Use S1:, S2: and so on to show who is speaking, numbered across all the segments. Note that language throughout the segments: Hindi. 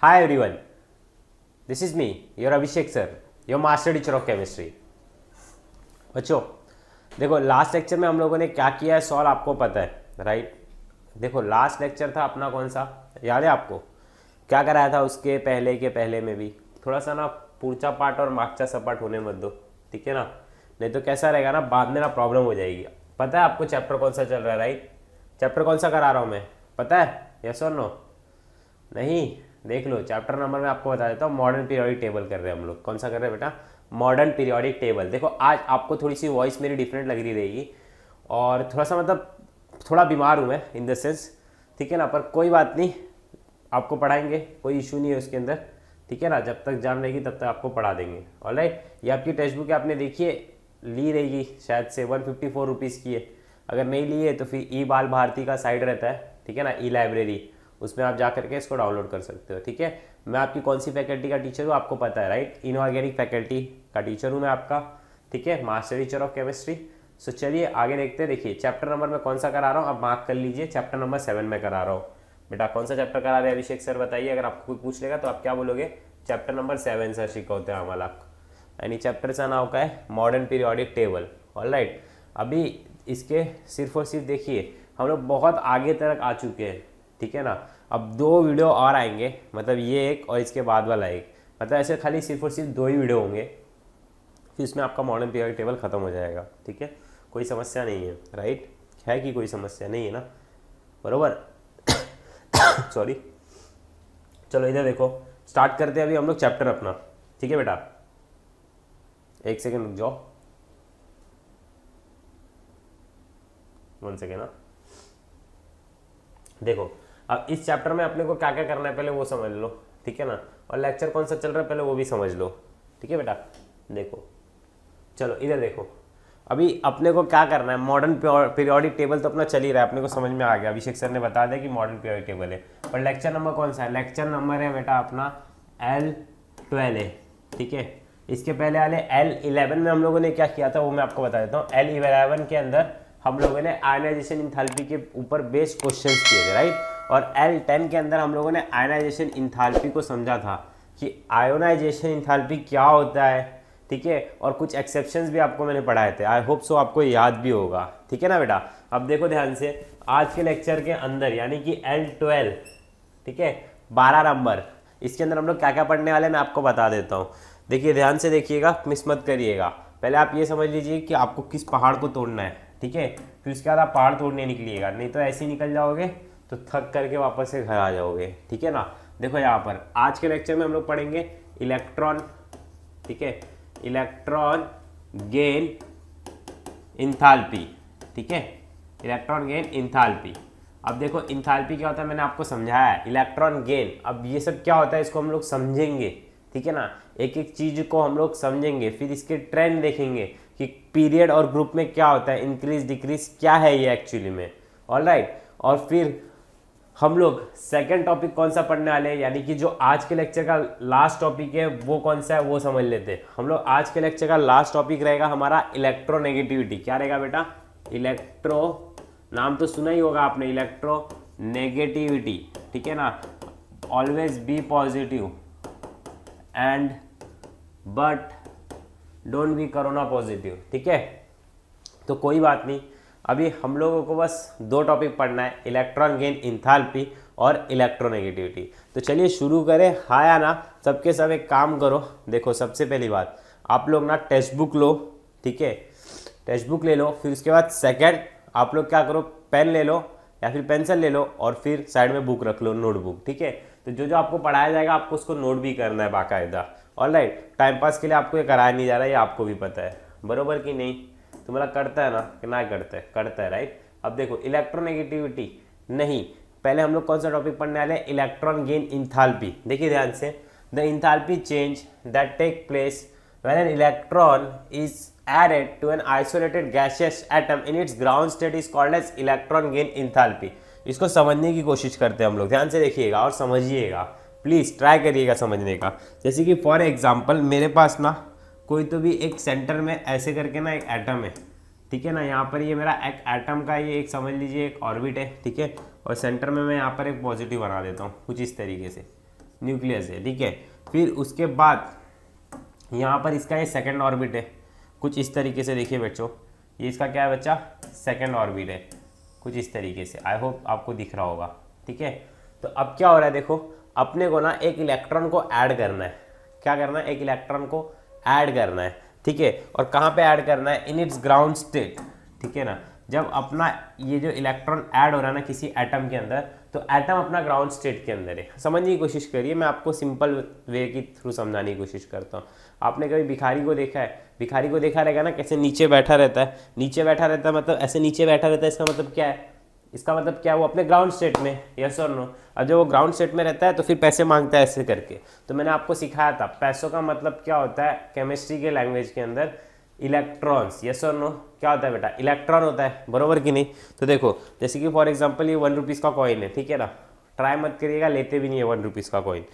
S1: Hi everyone, this is me, your Abhishek sir, your master teacher of chemistry. बच्चों देखो लास्ट लेक्चर में हम लोगों ने क्या किया है सॉल्व आपको पता है राइट। देखो लास्ट लेक्चर था अपना कौन सा याद है आपको, क्या कराया था उसके पहले में भी थोड़ा सा ना पूर्चा पार्ट और मागचा सपाट होने मत दो, ठीक है ना, नहीं तो कैसा रहेगा ना बाद में ना प्रॉब्लम हो जाएगी। पता है आपको चैप्टर कौन सा चल रहा है राइट, चैप्टर कौन सा करा रहा हूँ मैं पता है, यस और नो? नहीं, देख लो चैप्टर नंबर में आपको बता देता हूँ। मॉडर्न पीरियोडिक टेबल कर रहे हैं हम लोग। कौन सा कर रहे हैं बेटा? Modern periodic table. देखो आज आपको थोड़ी सी वॉइस मेरी डिफरेंट लग रही रहेगी और थोड़ा सा मतलब थोड़ा बीमार हूँ मैं इन द सेंस, ठीक है ना, पर कोई बात नहीं, आपको पढ़ाएंगे, कोई इशू नहीं है उसके अंदर, ठीक है ना। जब तक जान रहेगी तब तक आपको पढ़ा देंगे। ऑलराइट, ये आपकी टेक्स्ट बुक आपने देखिए ली रहेगी शायद से 154 रुपीज़ की है। अगर नहीं ली है तो फिर ई बाल भारती का साइट रहता है, ठीक है ना, ई लाइब्रेरी, उसमें आप जा करके इसको डाउनलोड कर सकते हो, ठीक है। मैं आपकी कौन सी फैकल्टी का टीचर हूँ आपको पता है राइट, इनऑर्गेनिक फैकल्टी का टीचर हूँ मैं आपका, ठीक है, मास्टर टीचर ऑफ केमिस्ट्री। सो चलिए आगे देखते हैं। देखिए चैप्टर नंबर में कौन सा करा रहा हूँ आप मार्क कर लीजिए, चैप्टर नंबर 7 में करा रहा हूँ। बेटा कौन सा चैप्टर करा रहे हैं अभिषेक सर बताइए, अगर आपको कोई पूछ लेगा तो आप क्या बोलोगे? चैप्टर नंबर 7 सर शिकवते हैं आम्हाला, आणि चॅप्टरचं नाव काय? Modern periodic table. ऑलराइट, अभी इसके सिर्फ और सिर्फ देखिए हम लोग बहुत आगे तक आ चुके हैं, ठीक है ना। अब 2 वीडियो और आएंगे, मतलब ये एक और इसके बाद वाला एक, मतलब ऐसे खाली सिर्फ और सिर्फ 2 ही वीडियो होंगे, फिर इसमें आपका मॉडर्न पीरियोडिक टेबल खत्म हो जाएगा, ठीक है। कोई समस्या नहीं है राइट, है कि कोई समस्या नहीं है ना, बरोबर? सॉरी, चलो इधर देखो, स्टार्ट करते हैं अभी हम लोग चैप्टर अपना, ठीक है बेटा। एक सेकेंड रुक जाओ, 1 सेकेंड ना। देखो अब इस चैप्टर में अपने को क्या क्या करना है पहले वो समझ लो, ठीक है ना, और लेक्चर कौन सा चल रहा है पहले वो भी समझ लो, ठीक है बेटा। देखो चलो इधर देखो, अभी अपने को क्या करना है, मॉडर्न पीरियोडिक टेबल तो अपना चल ही रहा है, अपने को समझ में आ गया, अभिषेक सर ने बता दिया कि मॉडर्न पीरियोडिक टेबल है। पर लेक्चर नंबर कौन सा है? लेक्चर नंबर है बेटा अपना L12 है, ठीक है। इसके पहले वाले L11 में हम लोगों ने क्या किया था वो मैं आपको बता देता हूँ। L11 के अंदर हम लोगों ने आयनाइजेशन इंथैल्पी के ऊपर बेस्ड क्वेश्चंस किए थे राइट, और L10 के अंदर हम लोगों ने आयनाइजेशन इंथैल्पी को समझा था कि आयोनाइजेशन इंथैल्पी क्या होता है, ठीक है, और कुछ एक्सेप्शंस भी आपको मैंने पढ़ाए थे। आई होप सो आपको याद भी होगा, ठीक है ना बेटा। अब देखो ध्यान से आज के लेक्चर के अंदर यानी कि L12, ठीक है, 12 नंबर, इसके अंदर हम लोग क्या क्या पढ़ने वाले हैं मैं आपको बता देता हूँ। देखिए ध्यान से देखिएगा, मिस मत करिएगा। पहले आप ये समझ लीजिए कि आपको किस पहाड़ को तोड़ना है, ठीक है, फिर उसके बाद आप पहाड़ तोड़ने निकलिएगा, नहीं तो ऐसे ही निकल जाओगे तो थक करके वापस से घर आ जाओगे, ठीक है ना। देखो यहाँ पर आज के लेक्चर में हम लोग पढ़ेंगे इलेक्ट्रॉन, ठीक है, इलेक्ट्रॉन गेन इंथैल्पी, ठीक है, इलेक्ट्रॉन गेन इंथैल्पी। अब देखो इंथैल्पी क्या होता है मैंने आपको समझाया है, इलेक्ट्रॉन गेन। अब ये सब क्या होता है इसको हम लोग समझेंगे, ठीक है ना, एक एक चीज को हम लोग समझेंगे, फिर इसके ट्रेंड देखेंगे कि पीरियड और ग्रुप में क्या होता है, इंक्रीज डिक्रीज क्या है ये एक्चुअली में। ऑलराइट, और फिर हम लोग सेकंड टॉपिक कौन सा पढ़ने वाले हैं, यानी कि जो आज के लेक्चर का लास्ट टॉपिक है वो कौन सा है वो समझ लेते हैं हम लोग। आज के लेक्चर का लास्ट टॉपिक रहेगा हमारा इलेक्ट्रोनेगेटिविटी। क्या रहेगा बेटा? इलेक्ट्रो, नाम तो सुना ही होगा आपने, इलेक्ट्रोनेगेटिविटी, ठीक है ना। Always be positive and but don't be corona positive, ठीक है। तो कोई बात नहीं, अभी हम लोगों को बस 2 टॉपिक पढ़ना है, इलेक्ट्रॉन गेन इंथैल्पी और इलेक्ट्रोनेगेटिविटी। तो चलिए शुरू करें, हाँ या ना? सबके सब एक काम करो, देखो सबसे पहली बात आप लोग ना टेक्स्ट बुक लो, ठीक है, टेक्स्ट बुक ले लो, फिर उसके बाद सेकंड आप लोग क्या करो, पेन ले लो या फिर पेंसिल ले लो और फिर साइड में बुक रख लो, नोटबुक, ठीक है। तो जो जो आपको पढ़ाया जाएगा आपको उसको नोट भी करना है बाकायदा। ऑलराइट, टाइम पास के लिए आपको ये कराया नहीं जा रहा है, ये आपको भी पता है, बरोबर कि नहीं? तुम्हारा करता है ना कि ना करता है? करता है राइट। अब देखो इलेक्ट्रोनेगेटिविटी नहीं, पहले हम लोग कौन सा टॉपिक पढ़ने वाले हैं? Electron gain enthalpy. देखिए ध्यान से, the enthalpy change that take place when an electron is added to an isolated gaseous atom in its ground state is called as electron gain enthalpy। इसको समझने की कोशिश करते हैं हम लोग, ध्यान से देखिएगा और समझिएगा, प्लीज ट्राई करिएगा समझने का। जैसे कि फॉर एग्जांपल मेरे पास ना कोई तो भी एक सेंटर में ऐसे करके ना एक एटम है, ठीक है ना, यहाँ पर ये मेरा एक एटम का ये एक समझ लीजिए एक ऑर्बिट है, ठीक है, और सेंटर में मैं यहाँ पर एक पॉजिटिव बना देता हूँ कुछ इस तरीके से, न्यूक्लियस है, ठीक है। फिर उसके बाद यहाँ पर इसका ये सेकंड ऑर्बिट है, कुछ इस तरीके से देखिए बच्चों, ये इसका क्या है बच्चा, सेकंड ऑर्बिट है, कुछ इस तरीके से। आई होप आपको दिख रहा होगा, ठीक है। तो अब क्या हो रहा है, देखो अपने को ना एक इलेक्ट्रॉन को ऐड करना है। क्या करना है, एक इलेक्ट्रॉन को ऐड करना है, ठीक है। और कहाँ पे ऐड करना है, इन इट्स ग्राउंड स्टेट, ठीक है ना। जब अपना ये जो इलेक्ट्रॉन ऐड हो रहा है ना किसी एटम के अंदर, तो एटम अपना ग्राउंड स्टेट के अंदर है। समझने की कोशिश करिए, मैं आपको सिंपल वे के थ्रू समझाने की कोशिश करता हूँ। आपने कभी भिखारी को देखा है, भिखारी को देखा रहेगा ना कैसे नीचे बैठा रहता है, नीचे बैठा रहता है मतलब ऐसे नीचे बैठा रहता है, इसका मतलब क्या है, इसका मतलब क्या है, वो अपने ग्राउंड स्टेट में, यस और नो। अब जब वो ग्राउंड स्टेट में रहता है तो फिर पैसे मांगता है ऐसे करके। तो मैंने आपको सिखाया था पैसों का मतलब क्या होता है केमिस्ट्री के लैंग्वेज के अंदर, इलेक्ट्रॉन्स, यस और नो। क्या होता है बेटा, इलेक्ट्रॉन होता है, बरोबर कि नहीं। तो देखो जैसे कि फॉर एग्जांपल ये 1 रुपीज़ का कॉइन है, ठीक है ना। ट्राई मत करिएगा, लेते भी नहीं है 1 रुपीज़ का कॉइन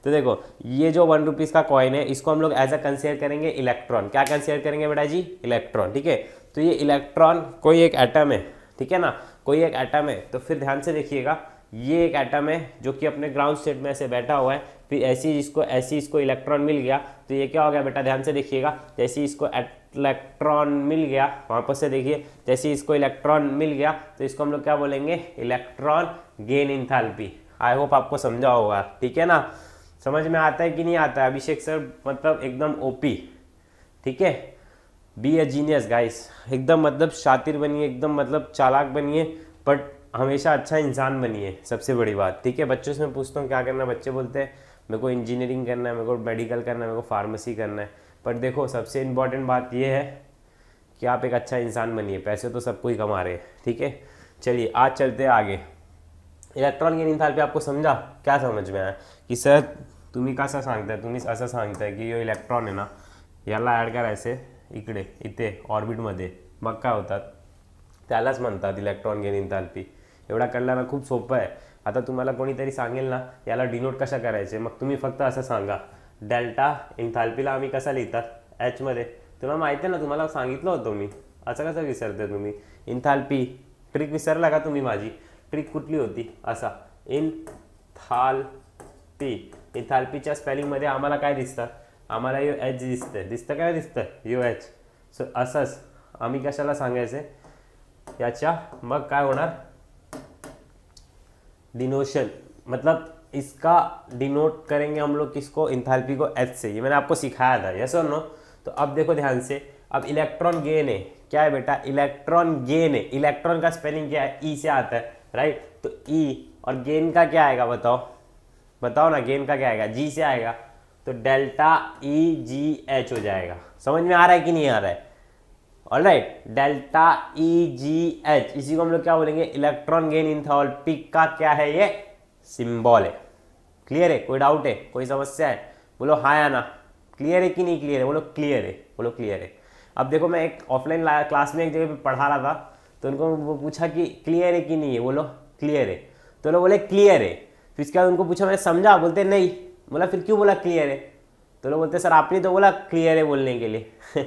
S1: तो देखो ये जो 1 रुपीज़ का कॉइन है, इसको हम लोग एज अ कंसिडर करेंगे इलेक्ट्रॉन। क्या कंसिडर करेंगे बेटा जी, इलेक्ट्रॉन, ठीक है। तो ये इलेक्ट्रॉन कोई एक एटम है, ठीक है ना, कोई एक एटम है। तो फिर ध्यान से देखिएगा, ये एक एटम है जो कि अपने ग्राउंड स्टेट में ऐसे बैठा हुआ है, फिर ऐसी इसको इलेक्ट्रॉन मिल गया, तो ये क्या हो गया बेटा, ध्यान से देखिएगा, जैसे इसको इलेक्ट्रॉन मिल गया, वापस से देखिए, जैसे इसको इलेक्ट्रॉन मिल गया तो इसको हम लोग क्या बोलेंगे, electron gain enthalpy. I hope आपको समझा होगा, ठीक है ना। समझ में आता है कि नहीं आता है अभिषेक सर, मतलब एकदम ओपी, ठीक है। बी ए जीनियस गाइस, एकदम मतलब शातिर बनिए, एकदम मतलब चालाक बनिए, बट हमेशा अच्छा इंसान बनिए, सबसे बड़ी बात, ठीक है। बच्चों से मैं पूछता हूँ क्या करना है, बच्चे बोलते हैं मेरे को इंजीनियरिंग करना है, मेरे को मेडिकल करना है, मेरे को फार्मेसी करना है। बट देखो सबसे इंपॉर्टेंट बात ये है कि आप एक अच्छा इंसान बनिए, पैसे तो सबको ही कमा रहे हैं, ठीक है। चलिए आज चलते हैं आगे। इलेक्ट्रॉन गेन इंथैल्पी आपको समझा, क्या समझ में आया की सर तुम्ही कसं सांगताय, तुम्ही असं सांगताय की यो इलेक्ट्रॉन आहे ना याला ॲड करायचे इकडे इथे ऑर्बिटमध्ये, मग काय होतात, त्यालाच म्हणतात इलेक्ट्रॉन गेन इंथॅल्पी। एवढा कळलं ना, खूप सोपं आहे। आता तुम्हाला कोणीतरी सांगेल ना याला डिनोट कशा करायचे, मग तुम्ही फक्त असं सांगा, डेल्टा इंथॅल्पीला आम्ही कसा लिहितात, एच मध्ये। तुम्हाला माहिती आहे ना, तुम्हाला सांगितलं होतं मी, असं कसं विसरते तुम्ही, इंथॅल्पी ट्रिक विसरला का तुम्ही माझी, ट्रिक कुठली होती, असा इंथॅल्पी, इंथॅल्पीच्या स्पेलिंगमध्ये आम्हाला काय दिसतं, आम्हाला यो एच दिसतं काय दिसतं, यो एच। सो असंच आम्ही कशाला सांगायचे याच्या, मग काय होणार, डिनोशन, मतलब इसका डिनोट करेंगे हम लोग किसको, इंथैल्पी को एच से। ये मैंने आपको सिखाया था, यस और नो। तो अब देखो ध्यान से, अब इलेक्ट्रॉन गेन है, क्या है बेटा, इलेक्ट्रॉन गेन है। इलेक्ट्रॉन का स्पेलिंग क्या है, ई से आता है, राइट। तो ई और गेन का क्या आएगा, बताओ बताओ ना, गेन का क्या आएगा, जी से आएगा, तो डेल्टा ई जी एच हो जाएगा। समझ में आ रहा है कि नहीं आ रहा है, ऑलराइट, डेल्टा ई जी एच, इसी को हम लोग क्या बोलेंगे, इलेक्ट्रॉन गेन इंथैल्पी का क्या है, ये सिंबल है। क्लियर है, कोई डाउट है, कोई समस्या है, बोलो हाँ या ना, क्लियर है कि नहीं क्लियर है, बोलो क्लियर है, बोलो क्लियर है। अब देखो मैं एक ऑफलाइन क्लास में एक जगह पे पढ़ा रहा था, तो उनको वो पूछा कि क्लियर है कि नहीं है, बोलो क्लियर है, तो लोग बोले क्लियर है। फिर इसके बाद उनको पूछा, मैंने समझा, बोलते नहीं। बोला फिर क्यों बोला क्लियर है, तो लोग बोलते सर आपने तो बोला क्लियर है बोलने के लिए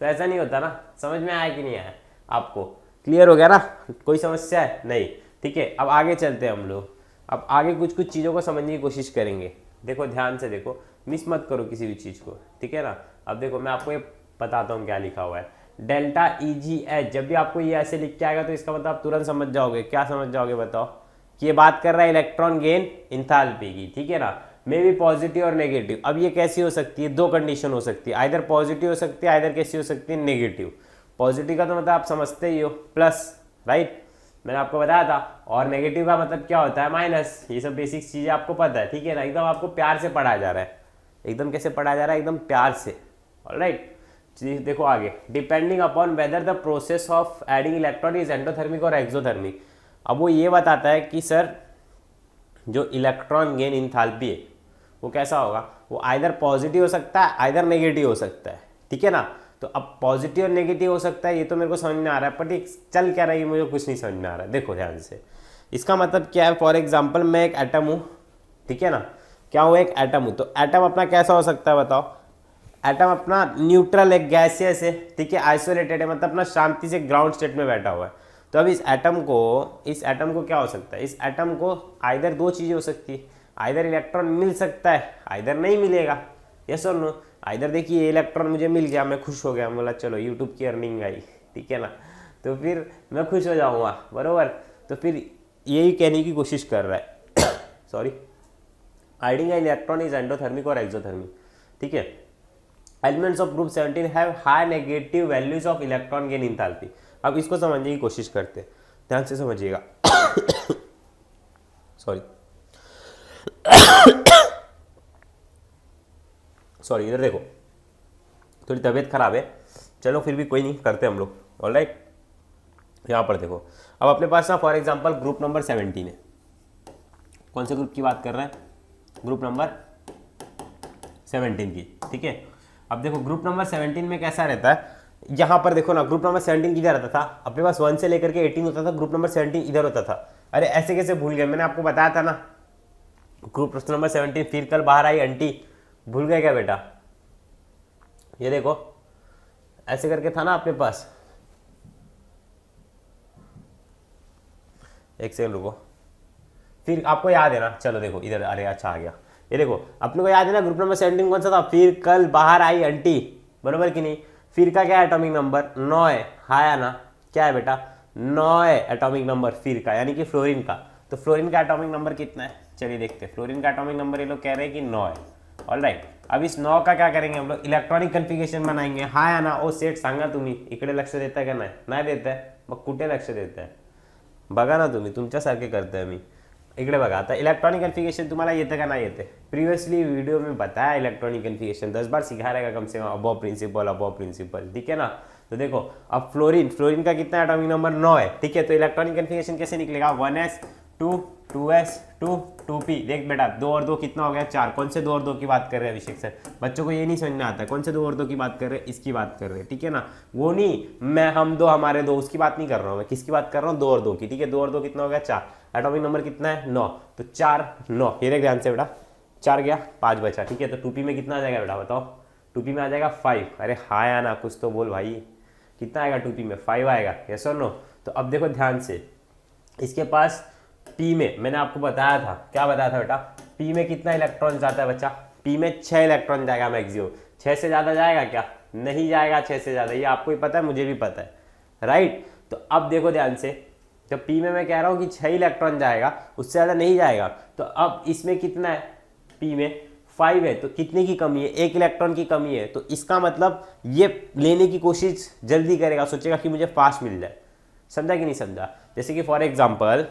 S1: तो ऐसा नहीं होता ना, समझ में आया कि नहीं आया आपको, क्लियर हो गया ना, कोई समस्या है नहीं, ठीक है। अब आगे चलते हैं हम लोग, अब आगे कुछ कुछ चीज़ों को समझने की कोशिश करेंगे। देखो ध्यान से देखो, मिस मत करो किसी भी चीज़ को, ठीक है ना। अब देखो मैं आपको ये बताता हूँ क्या लिखा हुआ है, डेल्टा ई जी एच। जब भी आपको ये ऐसे लिख के आएगा तो इसका मतलब आप तुरंत समझ जाओगे, क्या समझ जाओगे बताओ, कि ये बात कर रहा है इलेक्ट्रॉन गेन इंथैल्पी की, ठीक है ना। मे बी पॉजिटिव और नेगेटिव। अब ये कैसी हो सकती है, दो कंडीशन हो सकती है, आइदर पॉजिटिव हो सकती है, आइदर कैसी हो सकती है, नेगेटिव। पॉजिटिव का तो मतलब आप समझते ही हो, प्लस, राइट, मैंने आपको बताया था। और नेगेटिव का मतलब क्या होता है, माइनस। ये सब बेसिक चीजें आपको पता है, ठीक है ना, एकदम आपको प्यार से पढ़ाया जा रहा है, एकदम कैसे पढ़ाया जा रहा है, एकदम प्यार से, ऑलराइट। देखो आगे, depending upon whether the process of adding electron is endothermic और एक्सोथर्मिक। अब वो ये बताता है कि सर जो इलेक्ट्रॉन गेन इंथैल्पी है वो कैसा होगा, वो आइदर पॉजिटिव हो सकता है, आइदर नेगेटिव हो सकता है, ठीक है ना। तो अब पॉजिटिव और नेगेटिव हो सकता है, ये तो मेरे को समझ में आ रहा है, बट चल क्या रहा है मुझे कुछ नहीं समझ में आ रहा है। देखो ध्यान से, इसका मतलब क्या है, फॉर एग्जाम्पल मैं एक एटम हूँ, ठीक है ना, क्या हूँ, एक एटम हूँ। तो एटम अपना कैसा हो सकता है बताओ, एटम अपना न्यूट्रल है, गैसियस है, ठीक है, आइसोलेटेड है, मतलब अपना शांति से ग्राउंड स्टेट में बैठा हुआ है। तो अब इस एटम को क्या हो सकता है, इस एटम को आइदर दो चीज़ें हो सकती है, आइदर इलेक्ट्रॉन मिल सकता है, आइदर नहीं मिलेगा, यस और नो। आइदर देखिए इलेक्ट्रॉन मुझे मिल गया, मैं खुश हो गया, बोला चलो यूट्यूब की अर्निंग आई, ठीक है ना, तो फिर मैं खुश हो जाऊंगा, बरोबर। तो फिर यही कहने की कोशिश कर रहा है सॉरी, आइडिंग इलेक्ट्रॉन इज एंडोथर्मिक और एक्सोथर्मिक, ठीक है। Elements of group 17 have high negative values of electron gain enthalpy. अब इसको समझने की कोशिश करते हैं, ध्यान से समझिएगा सॉरी सॉरी, इधर देखो थोड़ी तबीयत खराब है, चलो फिर भी कोई नहीं, करते हम लोग, ऑलराइट। यहाँ पर देखो, अब अपने पास ना फॉर एग्जांपल ग्रुप नंबर 17 है। कौन से ग्रुप की बात कर रहे हैं? ग्रुप नंबर 17 की, ठीक है। अब देखो ग्रुप नंबर 17 में कैसा रहता है, यहाँ पर देखो ना, ग्रुप नंबर 17 किधर रहता था, अपने पास 1 से लेकर के 18 होता था, ग्रुप नंबर 17 इधर होता था। अरे ऐसे कैसे भूल गए, मैंने आपको बताया था ना, ग्रुप नंबर 17 फिर कल बाहर आई आंटी, भूल गए क्या बेटा? ये देखो ऐसे करके था ना अपने पास, एक सेकंड रुको, फिर आपको याद है ना, चलो देखो इधर, अरे अच्छा आ गया, ये देखो अपने को याद है ना, ग्रुप नंबर 17 कौन सा था, फिर कल बाहर आई आंटी, बरोबर कि नहीं। फिर का क्या है एटॉमिक नंबर 9 है, हाँ या ना, क्या है बेटा 9 है एटॉमिक नंबर फिर का, यानी कि फ्लोरीन का। तो फ्लोरीन का एटॉमिक नंबर कितना है, चलिए देखते हैं। फ्लोरीन का एटॉमिक नंबर ये लोग कह रहे हैं कि 9 है, ऑलराइट। अब इस 9 का क्या करेंगे हम लोग, इलेक्ट्रॉनिक कन्फिगरेशन बनाएंगे, हाँ या ना। ओ सेट सांगा तुम्ही, इकडे लक्ष देता का नाही देत आहे, मग कुठे लक्ष देत आहे, बघा ना तुम्ही, तुमच्यासारखे करताय मी, इकडे बघा। आता इलेक्ट्रॉनिक कन्फिगरेशन तुम्हाला येतं का नाही येते, प्रीवियसली वीडियो में बताया इलेक्ट्रॉनिक कन्फिगरेशन 10 बार सिखा रहेगा कम से कम, अबव प्रिंसिपल, ठीक है ना। तो देखो अब फ्लोरीन का कितना एटॉमिक नंबर 9 है, ठीक है। तो इलेक्ट्रॉनिक कन्फिगरेशन कैसे निकलेगा, 1s 2 2s 2 2p। देख बेटा 2 और 2 कितना हो गया 4, कौन से 2 और 2 की बात कर रहे हैं अभिषेक सर, बच्चों को ये नहीं समझ में आता है, कौन से 2 और 2 की बात कर रहे हैं, इसकी बात कर रहे हैं, ठीक है ना। वो नहीं मैं हम 2 हमारे 2 उसकी बात नहीं कर रहा हूँ मैं, किसकी बात कर रहा हूँ, 2 और 2 की, ठीक है। 2 और 2 कितना हो गया 4, एटॉमिक नंबर कितना है 9, तो 4 9, ये देख ध्यान से बेटा, 4 गया 5 बचा, ठीक है। तो 2p में कितना आ जाएगा बेटा बताओ, 2p में आ जाएगा 5, अरे हाँ या ना कुछ तो बोल भाई, कितना आएगा 2p में 5 आएगा, यस और नो। तो अब देखो ध्यान से, इसके पास p में मैंने आपको बताया था, क्या बताया था बेटा, p में कितना इलेक्ट्रॉन जाता है बच्चा, p में 6 इलेक्ट्रॉन जाएगा मैक्सिमम, 6 से ज्यादा जाएगा क्या, नहीं जाएगा 6 से ज्यादा, ये आपको ही पता है मुझे भी पता है, राइट। तो अब देखो ध्यान से, जब p में मैं कह रहा हूं कि 6 इलेक्ट्रॉन जाएगा, उससे ज्यादा नहीं जाएगा, तो अब इसमें कितना है, p में 5 है, तो कितने की कमी है, 1 इलेक्ट्रॉन की कमी है। तो इसका मतलब ये लेने की कोशिश जल्दी करेगा, सोचेगा कि मुझे फास्ट मिल जाए, समझा कि नहीं समझा। जैसे कि फॉर एग्जाम्पल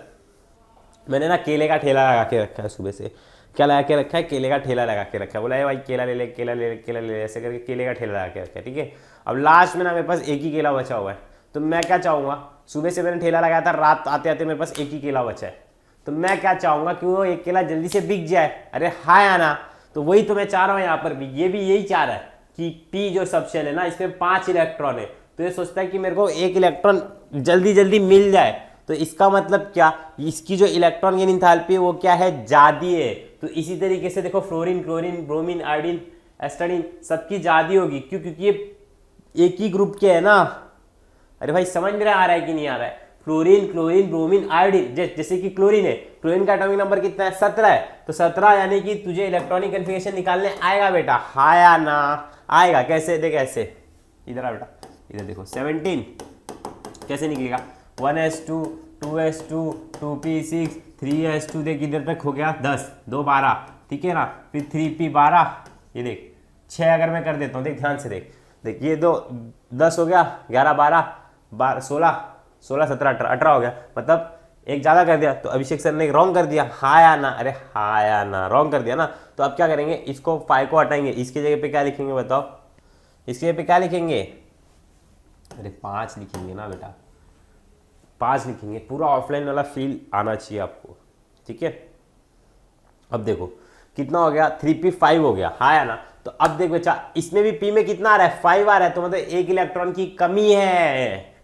S1: मैंने ना केले का ठेला लगा के रखा है, सुबह से क्या लगा के रखा है, केले का ठेला लगा के रखा है, बोला है भाई केला ले ले केला ले ले केला ले ले, ऐसे करके केले का ठेला लगा के रखा है, ठीक है। अब लास्ट में ना मेरे पास एक ही केला बचा हुआ है, तो मैं क्या चाहूँगा, सुबह से मैंने ठेला लगाया था, रात आते आते मेरे पास एक ही केला बचा है, तो मैं क्या चाहूँगा कि वो एक केला जल्दी से बिक जाए, अरे हाँ या ना। तो वही तो मैं चाह रहा हूँ यहाँ पर भी, ये भी यही चाह रहा है कि p जो सब शेल है ना, इसमें 5 इलेक्ट्रॉन है, तो ये सोचता है कि मेरे को 1 इलेक्ट्रॉन जल्दी जल्दी मिल जाए। तो इसका मतलब क्या, इसकी जो इलेक्ट्रॉन गेन एंथैल्पी है वो क्या है, ज्यादा है। तो इसी तरीके से देखो फ्लोरीन, क्लोरीन, ब्रोमीन, आयोडीन, एस्टाडीन सबकी ज्यादा होगी, क्यों, क्योंकि ये एक ही ग्रुप के है ना। अरे भाई समझ में आ रहा है कि नहीं आ रहा है, फ्लोरीन, क्लोरीन, ब्रोमीन, आयोडीन, जैसे कि क्लोरीन है, क्लोरीन का एटॉमिक नंबर कितना है 17 है, तो 17 यानी कि तुझे इलेक्ट्रॉनिक कन्फिगरेशन निकालने आएगा बेटा, हाँ या ना आएगा। कैसे, देख ऐसे, इधर आ बेटा, इधर देखो 17 कैसे निकलेगा, 1s2 2s2 2p6 3s2, देख इधर तक हो गया 10 2 12, ठीक है ना, फिर 3p 12, ये देख 6 अगर मैं कर देता हूँ, देख ध्यान से देख, देख ये 2 10 हो गया, 11 12 16 16 17 18 हो गया, मतलब एक ज़्यादा कर दिया। तो अभिषेक सर ने रॉन्ग कर दिया, हाँ या ना, अरे हाँ या ना, रॉन्ग कर दिया ना। तो अब क्या करेंगे, इसको 5 को हटाएंगे, इसके जगह पे क्या लिखेंगे बताओ, इसके जगह पे क्या लिखेंगे, अरे 5 लिखेंगे ना बेटा, 5 लिखेंगे, पूरा ऑफलाइन वाला फील आना चाहिए आपको, ठीक है। अब देखो कितना हो गया, 3p5 हो गया, हाँ या ना। तो अब देख बच्चा, इसमें भी p में कितना आ रहा है 5 आ रहा है, तो मतलब 1 इलेक्ट्रॉन की कमी है,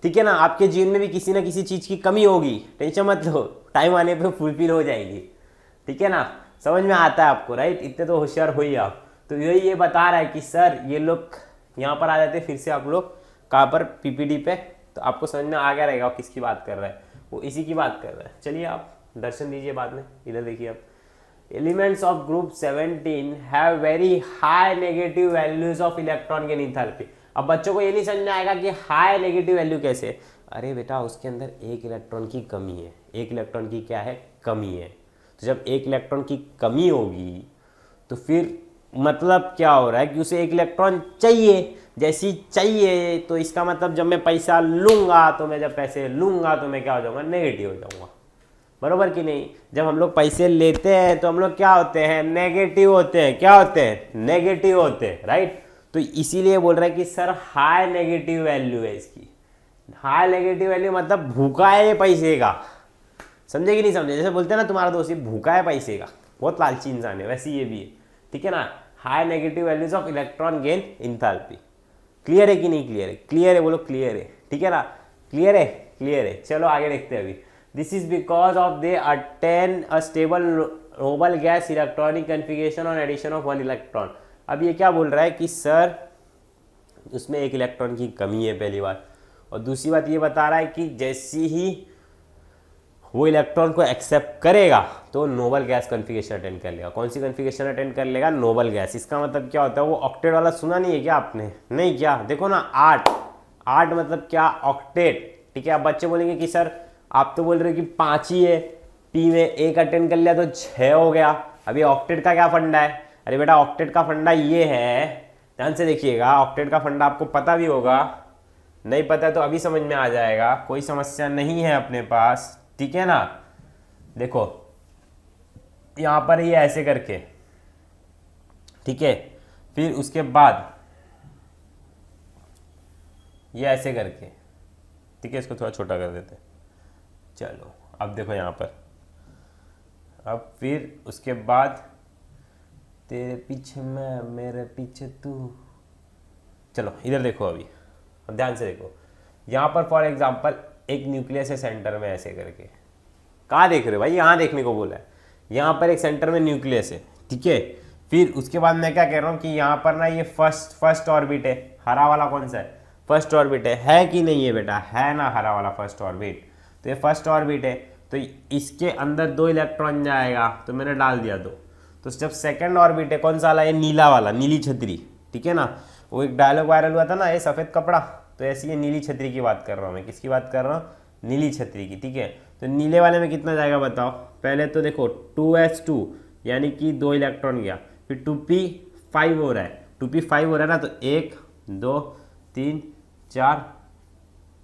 S1: ठीक है ना। आपके जीवन में भी किसी ना किसी चीज की कमी होगी, टेंशन मत लो, टाइम आने पे फुलफिल हो जाएगी, ठीक है ना, समझ में आता है आपको, राइट। इतने तो होशियार हो ही आप। तो यही ये बता रहा है कि सर ये लोग यहाँ पर आ जाते फिर से आप लोग कहाँ पर, पीपीडी पे, तो आपको समझ में आ गया रहेगा किसकी बात कर रहा है, वो इसी की बात कर रहा है। चलिए आप दर्शन दीजिए बाद में, इधर देखिए आप, elements of group 17 have very high negative values of electron gain enthalpy. अब बच्चों को ये नहीं समझ में आएगा कि हाई नेगेटिव वैल्यू कैसे, अरे बेटा उसके अंदर एक इलेक्ट्रॉन की कमी है, एक इलेक्ट्रॉन की क्या है, कमी है। तो जब एक इलेक्ट्रॉन की कमी होगी तो फिर मतलब क्या हो रहा है कि उसे एक इलेक्ट्रॉन चाहिए, जैसी चाहिए तो इसका मतलब जब मैं पैसा लूंगा तो मैं जब पैसे लूंगा तो मैं क्या हो जाऊंगा, नेगेटिव हो जाऊंगा, बरोबर कि नहीं। जब हम लोग पैसे लेते हैं तो हम लोग क्या होते हैं, नेगेटिव होते हैं, क्या होते हैं, नेगेटिव होते हैं, राइट। तो इसीलिए बोल रहा है कि सर हाई नेगेटिव वैल्यू है इसकी। हाई नेगेटिव वैल्यू मतलब भूखा है ये पैसे का, समझे कि नहीं समझे। जैसे बोलते हैं ना तुम्हारा दोस्त भूखा है पैसे का, बहुत लालची इंसान है, वैसे ये भी है, ठीक है ना। High negative values of electron gain enthalpy. Clear है कि नहीं क्लियर है, क्लियर है बोलो क्लियर है, ठीक है ना, क्लियर है, क्लियर है। चलो आगे देखते हैं अभी। This is because of they attain a stable noble gas electronic configuration on addition of 1 electron. अब ये क्या बोल रहा है कि सर उसमें एक इलेक्ट्रॉन की कमी है पहली बात, और दूसरी बात ये बता रहा है कि जैसी ही वो इलेक्ट्रॉन को एक्सेप्ट करेगा तो नोबल गैस कन्फिगरेशन अटेंड कर लेगा। कौन सी कन्फिगरेशन अटेंड कर लेगा, नोबल गैस। इसका मतलब क्या होता है, वो ऑक्टेट वाला सुना नहीं है क्या आपने, नहीं क्या, देखो ना 8 8 मतलब क्या, ऑक्टेट, ठीक है। अब बच्चे बोलेंगे कि सर आप तो बोल रहे हो कि 5 ही है, पी में एक अटेंड कर लिया तो 6 हो गया। अभी ऑक्टेट का क्या फंडा है, अरे बेटा ऑक्टेट का फंडा ये है, ध्यान से देखिएगा, ऑक्टेट का फंडा आपको पता भी होगा, नहीं पता तो अभी समझ में आ जाएगा, कोई समस्या नहीं है अपने पास, ठीक है ना। देखो यहां पर ये ऐसे करके, ठीक है, फिर उसके बाद ये ऐसे करके, ठीक है, इसको थोड़ा छोटा कर देते। चलो अब देखो यहां पर, अब फिर उसके बाद तेरे पीछे मैं मेरे पीछे तू। चलो इधर देखो अभी, अब ध्यान से देखो, यहां पर फॉर एग्जांपल एक न्यूक्लियस है सेंटर में ऐसे करके, कहाँ देख रहे हो भाई, यहाँ देखने को बोला है, यहाँ पर एक सेंटर में न्यूक्लियस है, ठीक है। फिर उसके बाद मैं क्या कह रहा हूँ कि यहाँ पर ना ये फर्स्ट ऑर्बिट है, हरा वाला कौन सा है, फर्स्ट ऑर्बिट है कि नहीं है बेटा, है ना हरा वाला फर्स्ट ऑर्बिट। तो ये फर्स्ट ऑर्बिट है, तो इसके अंदर 2 इलेक्ट्रॉन जाएगा, तो मैंने डाल दिया 2। तो जब सेकेंड ऑर्बिट है कौन सा वाला, ये नीला वाला, नीली छतरी, ठीक है ना। वो एक डायलॉग वायरल हुआ था ना, ये सफ़ेद कपड़ा, तो ऐसी ये नीली छतरी की बात कर रहा हूँ मैं, किसकी बात कर रहा हूँ, नीली छतरी की, ठीक है। तो नीले वाले में कितना जाएगा बताओ, पहले तो देखो 2s2 यानी कि 2 इलेक्ट्रॉन गया, फिर 2p5 हो रहा है, 2p5 हो रहा है ना, तो 1 2 3 4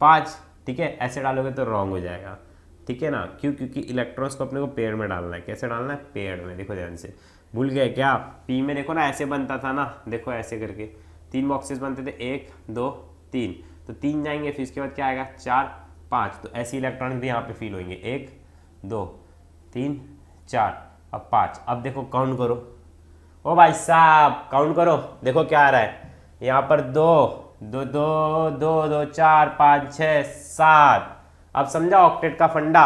S1: 5, ठीक है, ऐसे डालोगे तो रॉन्ग हो जाएगा, ठीक है ना। क्यों, क्योंकि इलेक्ट्रॉन्स को अपने को पेयर में डालना है। कैसे डालना है, पेयर में। देखो ध्यान से, भूल गए क्या, पी में देखो ना ऐसे बनता था ना, देखो ऐसे करके 3 बॉक्सेस बनते थे, 1 2 3, तो 3 जाएंगे, फिर इसके बाद क्या आएगा 4 5, तो ऐसे इलेक्ट्रॉन भी यहाँ पे फील होंगे, 1 2 3 4, अब 5। अब देखो काउंट करो, ओ भाई साहब काउंट करो, देखो क्या आ रहा है यहाँ पर, 2 2 2 2 2 4 5 6 7। अब समझा ऑक्टेट का फंडा,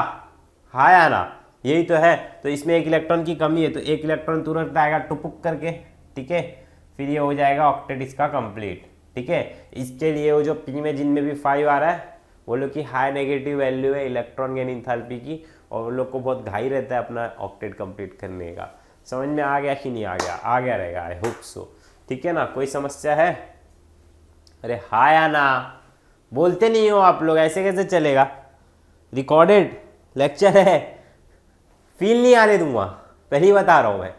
S1: हाँ या ना, यही तो है। तो इसमें एक इलेक्ट्रॉन की कमी है, तो एक इलेक्ट्रॉन तुरंत आएगा टुपुक करके, ठीक है, फिर ये हो जाएगा ऑक्टेट इसका कंप्लीट, ठीक है। इसके लिए वो जो पी में जिनमें भी 5 आ रहा है वो लोग की हाई नेगेटिव वैल्यू है इलेक्ट्रॉन गेन एंथैल्पी की, और वो लोग को बहुत घाई रहता है अपना ऑक्टेट कंप्लीट करने का। समझ में आ गया कि नहीं आ गया, आ गया रहेगा, आई होप सो, ठीक है ना। कोई समस्या है, अरे हाँ या ना, बोलते नहीं हो आप लोग, ऐसे कैसे चलेगा, रिकॉर्डेड लेक्चर है, फील नहीं आने दूंगा, पहले ही बता रहा हूँ मैं,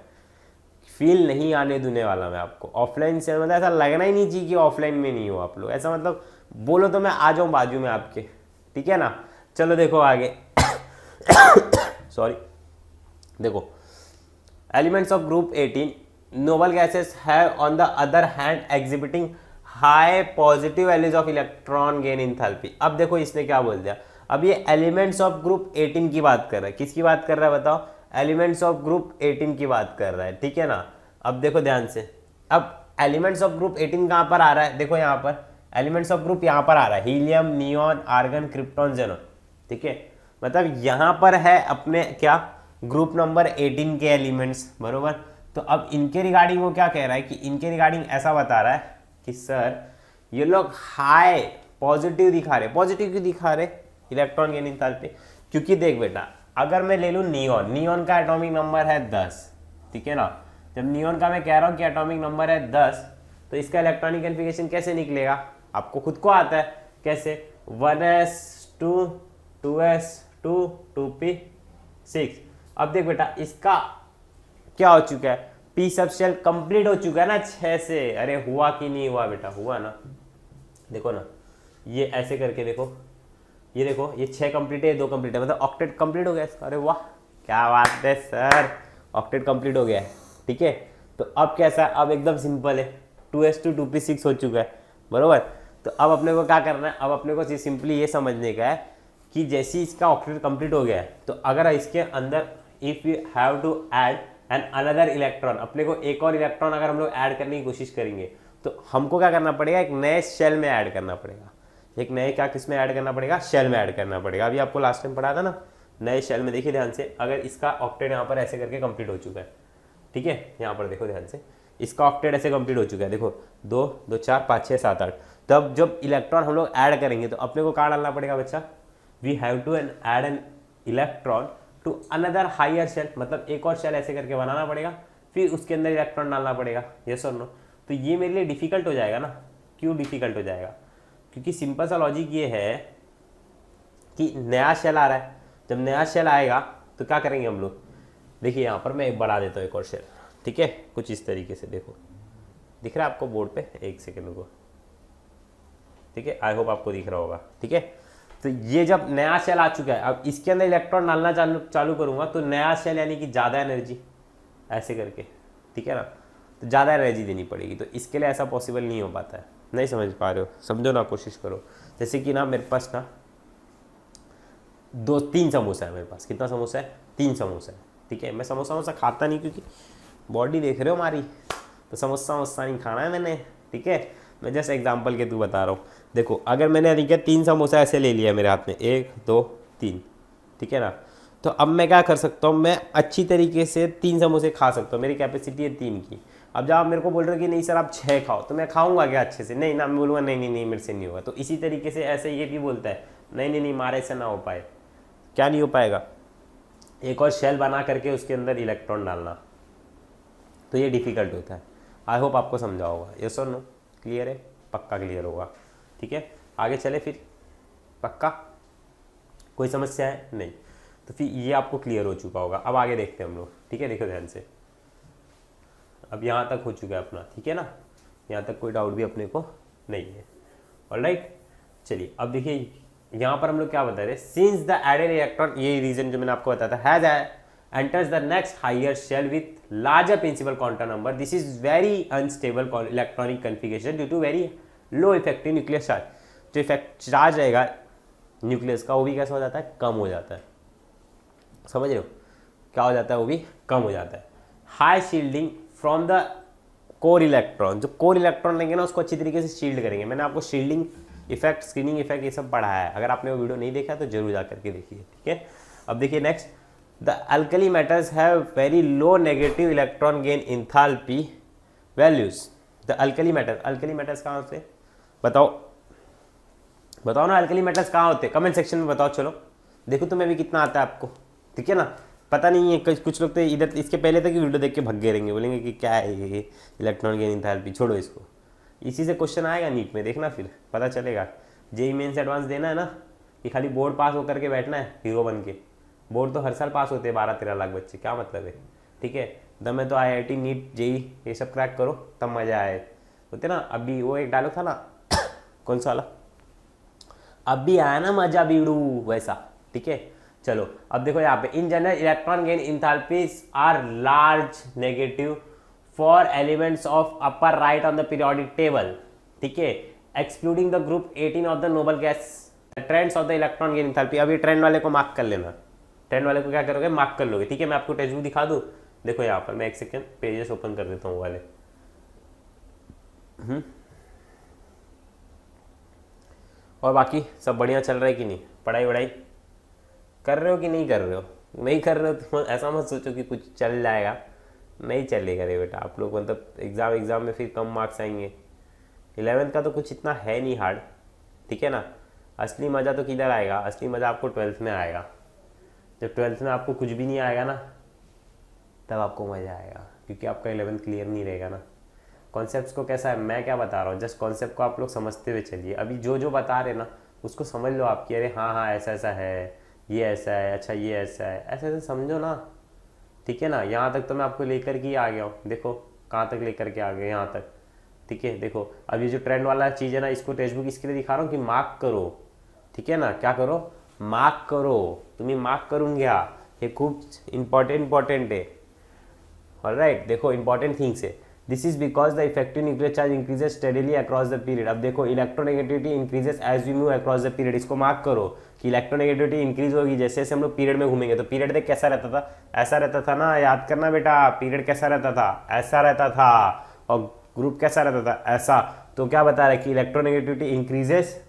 S1: फील नहीं आने दूने वाला मैं आपको। ऑफलाइन से मतलब ऐसा लगना ही नहीं चाहिए कि ऑफलाइन में नहीं हो आप लोग, ऐसा मतलब बोलो तो मैं आ जाऊँ बाजू में आपके, ठीक है ना। चलो देखो आगे सॉरी, देखो elements of group 18 noble gases have on the other hand exhibiting high positive values of electron gain enthalpy. अब देखो इसने क्या बोल दिया, अब ये एलिमेंट्स ऑफ ग्रुप 18 की बात कर रहा है, किसकी बात कर रहा है बताओ, एलिमेंट्स ऑफ ग्रुप 18 की बात कर रहा है, ठीक है ना। अब देखो ध्यान से, अब एलिमेंट्स ऑफ ग्रुप 18 कहां पर आ रहा है, देखो यहां पर एलिमेंट्स ऑफ ग्रुप यहां पर आ रहा है, helium neon argon krypton xenon, ठीक है। मतलब यहां पर है अपने क्या, ग्रुप नंबर 18 के एलिमेंट्स, बरोबर। तो अब इनके रिगार्डिंग वो क्या कह रहा है कि इनके रिगार्डिंग ऐसा बता रहा है कि सर ये लोग हाई पॉजिटिव दिखा रहे, पॉजिटिव क्यों दिखा रहे इलेक्ट्रॉन गेन एंथैल्पी, क्योंकि देख बेटा अगर मैं ले लूं नियॉन, नियॉन का एटॉमिक नंबर है 10, ठीक है ना। जब नियॉन का मैं कह रहा हूँ कि एटॉमिक नंबर है 10, तो इसका इलेक्ट्रॉनिक कन्फिगरेशन कैसे निकलेगा, आपको खुद को आता है कैसे, 1s2 2s2 2p6। अब देख बेटा इसका क्या हो चुका है, पी सब शेल कंप्लीट हो चुका है ना 6 से। अरे हुआ कि नहीं हुआ बेटा, हुआ ना। देखो ना ये ऐसे करके देखो, ये देखो ये 6 कंप्लीट है, 2 कंप्लीट है, मतलब ऑक्टेट कंप्लीट हो गया इसका। अरे वाह क्या बात है सर, ऑक्टेट कंप्लीट हो गया है। ठीक है, तो अब कैसा है, अब एकदम सिंपल है, 2s2 2p6 हो चुका है बरोबर। तो अब अपने को क्या करना है, अब अपने को सिंपली ये समझने का है कि जैसे इसका ऑक्टेट कंप्लीट हो गया है, तो अगर इसके अंदर if you have to add an another electron, अपने को एक और इलेक्ट्रॉन अगर हम लोग ऐड करने की कोशिश करेंगे, तो हमको क्या करना पड़ेगा, एक नए शेल में ऐड करना पड़ेगा। एक नए क्या किस में ऐड करना पड़ेगा, शेल में ऐड करना पड़ेगा। अभी आपको लास्ट टाइम पढ़ा था ना, नए शेल में। देखिए ध्यान से, अगर इसका ऑक्टेट यहाँ पर ऐसे करके कंप्लीट हो चुका है, ठीक है, यहाँ पर देखो ध्यान से, इसका ऑक्टेट ऐसे कंप्लीट हो चुका है, देखो 2 2 4 5 6 7 8। तब जब इलेक्ट्रॉन हम लोग ऐड करेंगे तो अपने को कहाँ डालना पड़ेगा बच्चा, we have to add an electron to another higher shell, मतलब एक और शेल ऐसे करके बनाना पड़ेगा, फिर उसके अंदर इलेक्ट्रॉन डालना पड़ेगा। यस और नो। तो ये मेरे लिए डिफिकल्ट हो जाएगा ना। क्यों डिफिकल्ट हो जाएगा, क्योंकि सिंपल सा लॉजिक ये है कि नया शेल आ रहा है, जब नया शेल आएगा तो क्या करेंगे हम लोग, देखिए यहाँ पर मैं एक बढ़ा देता हूँ एक और शेल, ठीक है, कुछ इस तरीके से। देखो दिख रहा है आपको बोर्ड पे, एक सेकेंड को, ठीक है, आई होप आपको दिख रहा होगा। ठीक है, तो ये जब नया शेल आ चुका है, अब इसके अंदर इलेक्ट्रॉन डालना चालू करूंगा, तो नया शेल यानी कि ज़्यादा एनर्जी ऐसे करके, ठीक है ना, तो ज़्यादा एनर्जी देनी पड़ेगी। तो इसके लिए ऐसा पॉसिबल नहीं हो पाता है। नहीं समझ पा रहे हो, समझो ना, कोशिश करो। जैसे कि ना मेरे पास ना 3 समोसा है मेरे पास। कितना समोसा है, 3 समोसा है। ठीक है, मैं समोसा खाता नहीं क्योंकि बॉडी देख रहे हो हमारी, तो समोसा नहीं खाना है मैंने। ठीक है, मैं जस्ट एग्जांपल के थ्रू बता रहा हूँ। देखो अगर मैंने ठीक है 3 समोसा ऐसे ले लिया मेरे हाथ में, 1 2 3, ठीक है ना, तो अब मैं क्या कर सकता हूँ, मैं अच्छी तरीके से 3 समोसे खा सकता हूँ, मेरी कैपेसिटी है 3 की। अब जब आप मेरे को बोल रहे हो कि नहीं सर आप 6 खाओ, तो मैं खाऊंगा क्या अच्छे से, नहीं ना, मैं बोलूँगा नहीं नहीं नहीं मेरे से नहीं होगा। तो इसी तरीके से ऐसे ये भी बोलता है नहीं नहीं नहीं मारे से ना हो पाए। क्या नहीं हो पाएगा, एक और शेल बना करके उसके अंदर इलेक्ट्रॉन डालना, तो ये डिफिकल्ट होता है। आई होप आपको समझा होगा। यस और नो, क्लियर है, पक्का क्लियर होगा। ठीक है, आगे चले फिर, पक्का कोई समस्या है नहीं, तो फिर ये आपको क्लियर हो चुका होगा। अब आगे देखते हैं हम लोग। ठीक है, देखो ध्यान से, अब यहाँ तक हो चुका है अपना, ठीक है ना, यहाँ तक कोई डाउट भी अपने को नहीं है। ऑलराइट, चलिए अब देखिए यहाँ पर हम लोग क्या बता रहे हैं, सिंस द एडेड इलेक्ट्रॉन, ये रीजन जो मैंने आपको बताया था, has enters the next higher shell with larger principal quantum number, this is very unstable electronic configuration due to very low effective nucleus charge। जो इफेक्ट चार्ज रहेगा न्यूक्लियस का वो भी कैसा हो जाता है, कम हो जाता है। समझ रहे हो, क्या हो जाता है, वो भी कम हो जाता है। High shielding from the core electron, जो कोर इलेक्ट्रॉन लेंगे ना उसको अच्छी तरीके से शील्ड करेंगे। मैंने आपको शील्डिंग इफेक्ट, स्क्रीनिंग इफेक्ट ये सब पढ़ाया है, अगर आपने वो वीडियो नहीं देखा तो जरूर जा करके देखिए। ठीक है, अब देखिए next, the alkali metals have very low negative electron gain enthalpy values। the alkali metals कहाँ से, बताओ बताओ ना, alkali metals कहाँ होते हैं, कमेंट सेक्शन में बताओ। चलो देखो तुम्हें भी कितना आता है आपको। ठीक है ना, पता नहीं है, कुछ लोग तो इधर इसके पहले तक वीडियो देख के भग गए रहेंगे, बोलेंगे कि क्या है ये इलेक्ट्रॉन गेन इंथैल्पी, छोड़ो इसको। इसी से क्वेश्चन आएगा नीट में, देखना फिर पता चलेगा। जेईई मेंस एडवांस देना है ना, कि खाली बोर्ड पास होकर के बैठना है हीरो बन के। बोर्ड तो हर साल पास होते हैं 12-13 लाख बच्चे, क्या मतलब है। ठीक है, दम है तो IIT नीट जेईई ये सब क्रैक करो तब मजा आए। होते ना, अभी वो एक डायलॉग था ना कौन सा वाला, अभी आया ना मजा बीड़ू, वैसा। ठीक है, चलो अब देखो यहाँ पे, in general electron gain enthalpies are large negative for elements of upper right on the periodic table. ठीक है, excluding the group 18 of the noble gas trends of the electron gain enthalpy. अभी ट्रेंड वाले को मार्क कर लेना, ट्रेंड वाले को क्या करोगे, मार्क कर लोगे। ठीक है, मैं आपको टेक्स्ट बुक दिखा दूँ, देखो यहाँ पर मैं एक सेकेंड पेजेस ओपन कर देता हूँ वाले। और बाकी सब बढ़िया चल रहा है कि नहीं, पढ़ाई वढ़ाई कर रहे हो कि नहीं कर रहे हो। नहीं कर रहे हो तो ऐसा मत सोचो कि कुछ चल जाएगा, नहीं चलेगा रे बेटा। आप लोग मतलब एग्ज़ाम में फिर कम मार्क्स आएंगे। 11th का तो कुछ इतना है नहीं हार्ड। ठीक है ना, असली मज़ा तो किधर आएगा, असली मज़ा आपको 12th में आएगा। जब 12th में आपको कुछ भी नहीं आएगा ना, तब आपको मज़ा आएगा, क्योंकि आपका 11th क्लियर नहीं रहेगा ना। कॉन्सेप्ट्स को कैसा है, मैं क्या बता रहा हूँ, जस्ट कॉन्सेप्ट को आप लोग समझते हुए चलिए। अभी जो जो बता रहे ना उसको समझ लो आपकी, अरे हाँ हाँ ऐसा ऐसा है, ये ऐसा है, अच्छा ये ऐसा है, ऐसे ऐसे समझो ना, ठीक है ना। यहाँ तक तो मैं आपको लेकर के ही आ गया हूँ, देखो कहाँ तक लेकर के आ गए, यहाँ तक, ठीक है। देखो अब ये जो ट्रेंड वाला चीज़ है ना, इसको टेक्स्ट बुक इसके लिए दिखा रहा हूँ कि मार्क करो, ठीक है ना। क्या करो, मार्क करो, तुम्हें मार्क करूँगा, ये खूब इंपॉर्टेंट है। ऑलराइट, देखो इंपॉर्टेंट थिंग्स है। This is because the effective nuclear charge increases steadily across the period. अब देखो electronegativity increases as we move across the period, इसको मार्क करो कि इलेक्ट्रोनेगेटिविटी इंक्रीज होगी जैसे जैसे हम लोग पीरियड में घूमेंगे। तो पीरियड देख कैसा रहता था, ऐसा रहता था ना, याद करना बेटा, पीरियड कैसा रहता था, ऐसा रहता था, और ग्रुप कैसा रहता था, ऐसा। तो क्या बता रहा है कि इलेक्ट्रोनेगेटिविटी इंक्रीजेस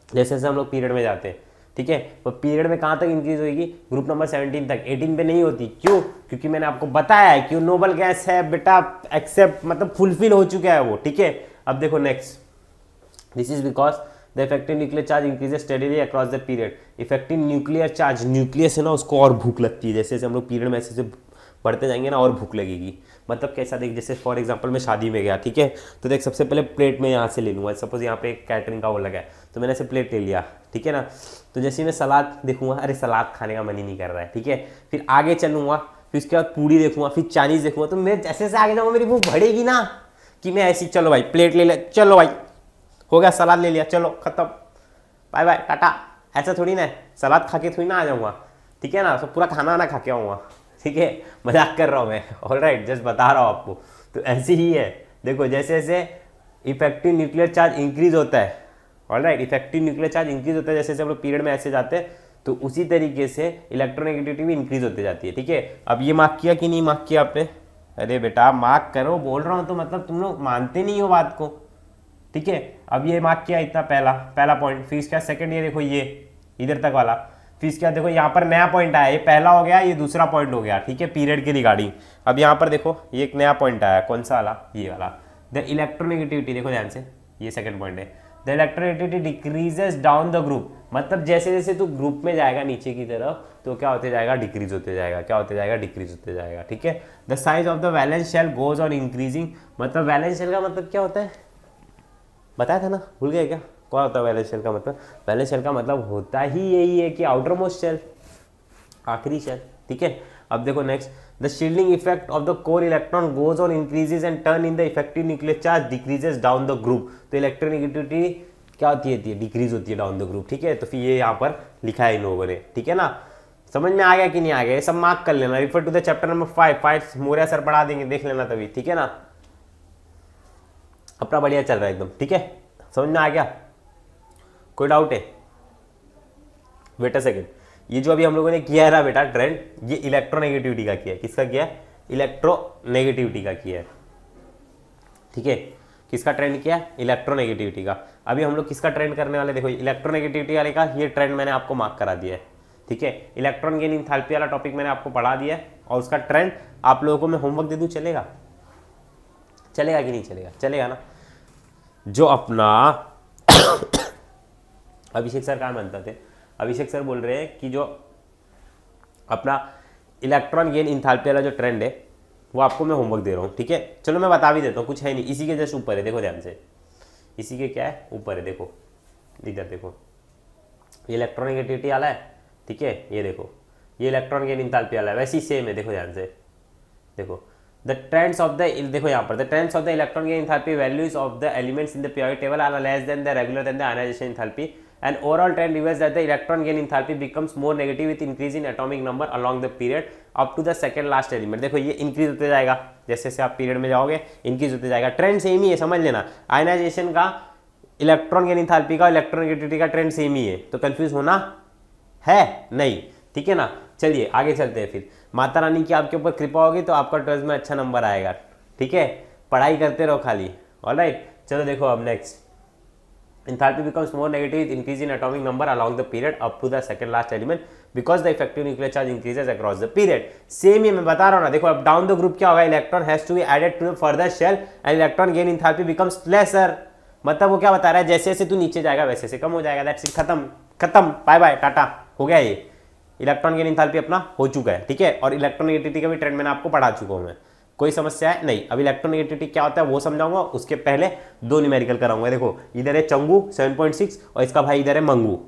S1: जैसे जैसे हम लोग पीरियड में जाते हैं, ठीक है। तो पीरियड में कहाँ तक इंक्रीज होगी, ग्रुप नंबर 17 तक, 18 पे नहीं होती। क्यों, क्योंकि मैंने आपको बताया है कि नोबल गैस है बेटा, एक्सेप्ट मतलब फुलफिल हो चुका है वो, ठीक है। अब देखो next, this is because the effective nuclear charge increases steadily across the period. Effective nuclear charge, nucleus है ना, उसको और भूख लगती है, जैसे जैसे हम लोग पीरियड में ऐसे बढ़ते जाएंगे ना और भूख लगेगी। मतलब कैसा, देख जैसे फॉर एग्जांपल मैं शादी में गया, ठीक है, तो देख सबसे पहले प्लेट में यहाँ से ले लूँगा, सपोज यहाँ पे एक कैटरिंग का वो लगा है, तो मैंने ऐसे प्लेट ले लिया, ठीक है ना। तो जैसे मैं सलाद देखूंगा, अरे सलाद खाने का मन ही नहीं कर रहा है, ठीक है। फिर आगे चलूँगा, फिर उसके बाद पूड़ी देखूंगा, फिर चाइनीज़ देखूंगा, तो मैं जैसे जैसे आगे जाऊँगा मेरी भूख बढ़ेगी ना, कि मैं ऐसी चलो भाई प्लेट ले ले, चलो भाई हो गया, सलाद ले लिया, चलो खत्म, बाय बाय टाटा। ऐसा थोड़ी ना है, सलाद खा के थोड़ी ना आ जाऊँगा, ठीक है ना। सब पूरा खाना वाना खा के आऊँगा, ठीक है, मजाक कर रहा हूँ मैं, ऑलराइट, जस्ट बता रहा हूँ आपको। तो ऐसी ही है, देखो जैसे जैसे इफेक्टिव न्यूक्लियर चार्ज इंक्रीज होता है, alright, effective nuclear charge increase होता है जैसे जैसे हम लोग पीरियड में ऐसे जाते हैं, तो उसी तरीके से इलेक्ट्रोनेगेटिविटी भी इंक्रीज होती जाती है, ठीक है। अब ये मार्क किया कि नहीं मार्क किया आपने, अरे बेटा मार्क करो, बोल रहा हूँ तो मतलब तुम लोग मानते नहीं हो बात को, ठीक है। अब ये मार्क किया इतना पहला पॉइंट, फिर इसका सेकंड ये देखो ये इधर तक वाला, फिर इसके बाद देखो यहाँ पर नया पॉइंट आया, ये पहला हो गया, ये दूसरा पॉइंट हो गया, ठीक है, पीरियड के रिगार्डिंग। अब यहाँ पर देखो ये एक नया पॉइंट आया, कौन सा वाला, ये वाला, द इलेक्ट्रोनेगेटिविटी, देखो ध्यान से, ये सेकंड पॉइंट है, the electronegativity decreases down the group. मतलब जैसे जैसे तू ग्रुप में जाएगा नीचे की तरफ, तो क्या होते जाएगा, डिक्रीज होते जाएगा, क्या होते जाएगा, डिक्रीज होते जाएगा, ठीक है। The size of the valence shell goes on increasing. मतलब वैलेंस शेल का मतलब क्या होता है, बताया था ना, भूल गए क्या, क्या होता है वैलेंस शेल का मतलब। वैलेंस शेल का मतलब होता ही यही है कि आउटर मोस्ट शेल, आखिरी शेल, ठीक है। अब देखो next, the shielding effect of the core electron goes on increases and turn in the effective nuclear charge decreases down the group. तो इलेक्ट्रोनेगेटिविटी क्या होती है, डिक्रीज होती है डाउन द ग्रुप, ठीक है। तो फिर ये यहाँ पर लिखा है इन लोगों ने, ठीक है ना। समझ में आ गया कि नहीं आ गया, ये सब मार्क कर लेना, refer to the chapter number 5 Moriya sir पढ़ा देंगे, देख लेना तभी, ठीक है ना। अपना बढ़िया चल रहा है एकदम, ठीक है, समझ में आ गया, कोई डाउट है। वेट अ सेकंड, ये जो अभी हम लोगों ने किया है ना बेटा ट्रेंड, ये इलेक्ट्रोनेगेटिविटी का किया है, किसका किया है, इलेक्ट्रोनेगेटिविटी का किया है, ठीक है। किसका ट्रेंड किया है, इलेक्ट्रोनेगेटिविटी का। अभी हम लोग किसका ट्रेंड करने वाले, देखो इलेक्ट्रोनेगेटिविटी वाले का ये ट्रेंड मैंने आपको मार्क करा दिया है, ठीक है। इलेक्ट्रॉन गेन एंथैल्पी वाला टॉपिक मैंने आपको पढ़ा दिया है, और उसका ट्रेंड आप लोगों को मैं होमवर्क दे दूं, चलेगा, चलेगा कि नहीं चलेगा, चलेगा ना। जो अपना अभिषेक सर कहाँ बनता थे, अभिषेक सर बोल रहे हैं कि जो अपना इलेक्ट्रॉन गेन इंथैल्पी वाला जो ट्रेंड है वो आपको मैं होमवर्क दे रहा हूँ, ठीक है। चलो मैं बता भी देता हूँ, कुछ है नहीं, इसी के जस्ट ऊपर है, देखो ध्यान से, इसी के क्या है, ऊपर है, देखो इधर देखो, ये इलेक्ट्रोनेगेटिविटी वाला है, ठीक है, ये देखो ये इलेक्ट्रॉन गेन इंथैल्पी वाला है, वैसे ही सेम है, देखो ध्यान से, देखो द ट्रेंड्स ऑफ द, देखो यहाँ पर the trends of the electron gain enthalpy values of the elements in the periodic table are less than the regular than the ionization enthalpy and overall trend reverse that the electron gain enthalpy becomes more negative with increase in atomic number along the period up to the second last element. देखो ये इंक्रीज होते जाएगा, जैसे जैसे आप पीरियड में जाओगे इंक्रीज होते जाएगा, ट्रेंड सेम ही है, समझ लेना। आयनाइजेशन का, इलेक्ट्रॉन गेन एंथैल्पी का, इलेक्ट्रोनेगेटिविटी का ट्रेंड सेम ही है, तो कंफ्यूज होना है नहीं, ठीक है ना। चलिए आगे चलते हैं, फिर माता रानी की आपके ऊपर कृपा होगी तो आपका 12th में अच्छा नंबर आएगा, ठीक है, पढ़ाई करते रहो खाली, ऑलराइट। चलो देखो अब next, enthalpy becomes more negative with increase in atomic number along the period up to the second last element because the effective nuclear charge increases across the period। Same ही मैं बता रहा हूँ ना, देखो अब डाउन द ग्रुप क्या होगा, electron has to be added to the further shell and electron gain enthalpy becomes lesser. मतलब वो क्या बता रहा है, जैसे जैसे तू नीचे जाएगा वैसे से कम हो जाएगा, दैट्स इट, खत्म खत्म, बाय बाय टाटा, हो गया ये इलेक्ट्रॉन गेन इंथैल्पी अपना हो चुका है, ठीक है। और इलेक्ट्रोनेगेटिविटी का भी ट्रेंड मैंने आपको पढ़ा चुका हूं मैं, कोई समस्या है नहीं। अभी इलेक्ट्रोनेगेटिविटी क्या होता है वो समझाऊंगा, उसके पहले दो न्यूमेरिकल कराऊंगा। देखो इधर है चंगू 7.6 और इसका भाई इधर है मंगू,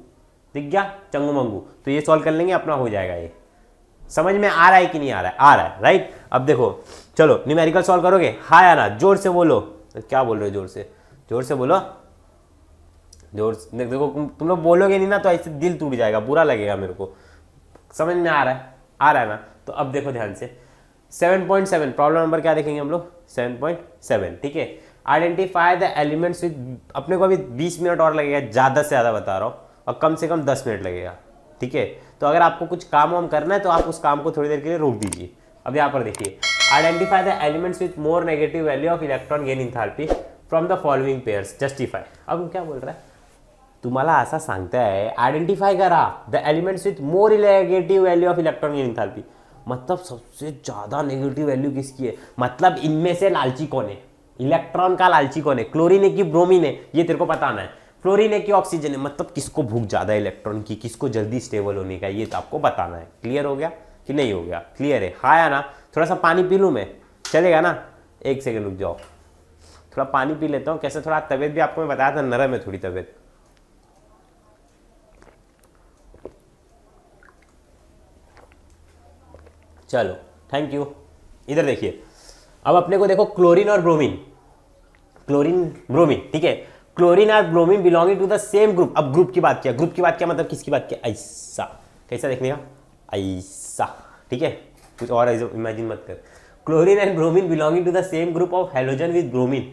S1: दिख गया चंगू मंगू, तो ये सॉल्व कर लेंगे अपना हो जाएगा। ये समझ में आ रहा है कि नहीं आ रहा है? आ रहा है, राइट। अब देखो चलो न्यूमेरिकल सॉल्व करोगे, हाँ या ना, जोर से बोलो। क्या बोल रहे हो? जोर से, जोर से बोलो, जोर से। देखो तुम लोग बोलोगे नहीं ना तो ऐसे दिल टूट जाएगा, बुरा लगेगा मेरे को। समझ में आ रहा है? आ रहा है ना? तो अब देखो ध्यान से 7.7 प्रॉब्लम नंबर क्या देखेंगे हम लोग? 7.7, ठीक है। आइडेंटिफाई द एलिमेंट्स विद, अपने को अभी 20 मिनट और लगेगा, ज़्यादा से ज़्यादा बता रहा हूँ, और कम से कम 10 मिनट लगेगा, ठीक है। तो अगर आपको कुछ काम वाम करना है तो आप उस काम को थोड़ी देर के लिए रोक दीजिए। अब यहाँ पर देखिए, identify the elements with more negative value of electron gain enthalpy from the following pairs, justify. अब क्या बोल रहा है? तुम्हाला असा सांगता है आइडेंटिफाई करा the elements with more negative value of electron gain enthalpy. मतलब सबसे ज्यादा नेगेटिव वैल्यू किसकी है? मतलब इनमें से लालची कौन है? इलेक्ट्रॉन का लालची कौन है? क्लोरीन है कि ब्रोमीन है? ये तेरे को बताना है। फ्लोरीन है कि ऑक्सीजन है? मतलब किसको भूख ज्यादा है इलेक्ट्रॉन की, किसको जल्दी स्टेबल होने का, ये तो आपको बताना है। क्लियर हो गया कि नहीं हो गया? क्लियर है, हाँ या ना? थोड़ा सा पानी पी लूँ मैं, चलेगा ना? एक सेकेंड रुक जाओ, थोड़ा पानी पी लेता हूँ। कैसे थोड़ा तबीयत भी आपको मैं बताया था, नरम है थोड़ी तबीयत। चलो थैंक यू। इधर देखिए, अब अपने को देखो क्लोरीन और ब्रोमीन, क्लोरीन ब्रोमीन, ठीक है। क्लोरीन और bromine belonging to the same group. अब ग्रुप की बात किया, ग्रुप की बात किया मतलब किसकी बात किया? ऐसा, कैसा देखने का? ऐसा, ठीक है। कुछ और इमेजिन मत कर। Chlorine and bromine belonging to the same group of halogen with bromine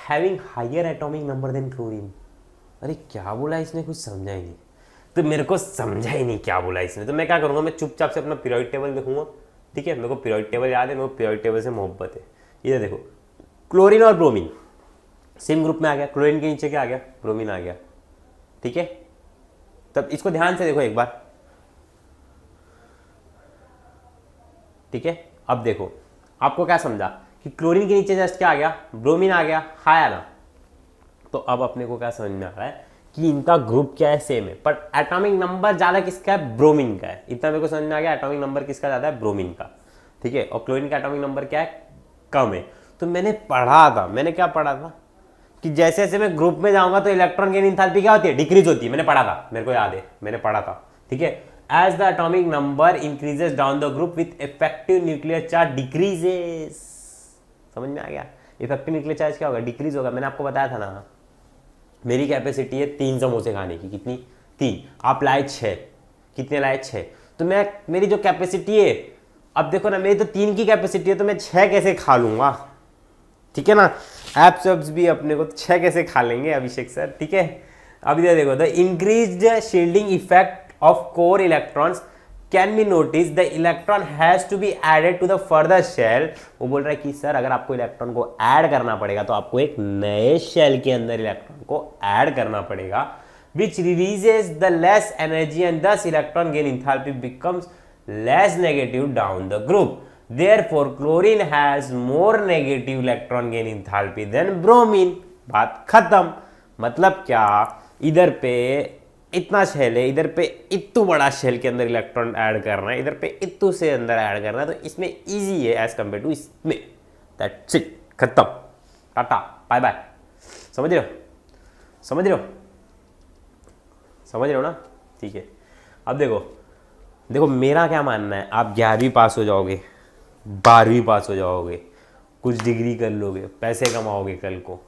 S1: having higher atomic number than chlorine. अरे क्या बोला इसने? कुछ समझा ही नहीं। तो मेरे को समझा ही नहीं क्या बोला इसने। तो मैं क्या करूंगा, मैं चुपचाप से अपना पीरियोडिक टेबल देखूंगा, ठीक है। मेरे को पीरियोडिक टेबल याद है, मेरे को पीरियोडिक टेबल से मोहब्बत है। इधर देखो, क्लोरीन और ब्रोमीन सेम ग्रुप में आ गया, क्लोरीन के नीचे क्या आ गया? ब्रोमीन आ गया, ठीक है। तब इसको ध्यान से देखो एक बार, ठीक है। अब देखो आपको क्या समझा कि क्लोरीन के नीचे जस्ट क्या आ गया? ब्रोमीन आ गया, हाँ या ना? तो अब अपने को क्या समझ में आ रहा है कि इनका ग्रुप क्या है? सेम है, पर एटॉमिक नंबर ज्यादा किसका है? ब्रोमीन का है। इतना मेरे को समझ में आ गया, एटॉमिक नंबर किसका ज्यादा है? ब्रोमीन का, ठीक है। और क्लोरीन का एटॉमिक नंबर क्या है? कम है। तो मैंने पढ़ा था, मैंने क्या पढ़ा था कि जैसे जैसे मैं ग्रुप में जाऊंगा तो इलेक्ट्रॉन गेन इंथैल्पी क्या होती है? डिक्रीज होती है। मैंने पढ़ा था, मेरे को याद है, मैंने पढ़ा था, ठीक है। As the atomic number increases down the group with effective nuclear charge decreases. समझ में आ गया? इफेक्टिव न्यूक्लियर चार्ज क्या होगा? डिक्रीज होगा। मैंने आपको बताया था ना, मेरी कैपेसिटी है 3 समोसे खाने की। कितनी? 3। आप लाए 6। कितने लाए? 6। तो मैं, मेरी जो कैपेसिटी है, अब देखो ना, मेरी तो 3 की कैपेसिटी है, तो मैं 6 कैसे खा लूंगा? ठीक है ना। एप्स भी अपने को 6 कैसे खा लेंगे अभिषेक सर, ठीक है। अब इधर देखो, the increased shielding effect of core electrons can be notice the electron has to be added to the further shell. वो बोल रहा है कि सर अगर आपको इलेक्ट्रॉन को ऐड करना पड़ेगा तो आपको एक नए शेल के अंदर इलेक्ट्रॉन को ऐड करना पड़ेगा, which releases the less energy and thus electron gain enthalpy becomes less negative down the group. Therefore, chlorine has more negative electron gain enthalpy than bromine। बात खत्म। मतलब क्या? इधर पे इतना शेल है, इधर पे इतू बड़ा शेल के अंदर इलेक्ट्रॉन ऐड करना है, इधर पे इतू से अंदर ऐड करना है, तो इसमें इजी है एज कम्पेयर टू इसमें। दैट्स इट, खत्म, टाटा बाय बाय। समझ रहे हो? समझ रहे हो? समझ रहे हो ना? ठीक है। अब देखो, देखो मेरा क्या मानना है, आप 11वीं पास हो जाओगे, 12वीं पास हो जाओगे, कुछ डिग्री कर लोगे, पैसे कमाओगे कल को,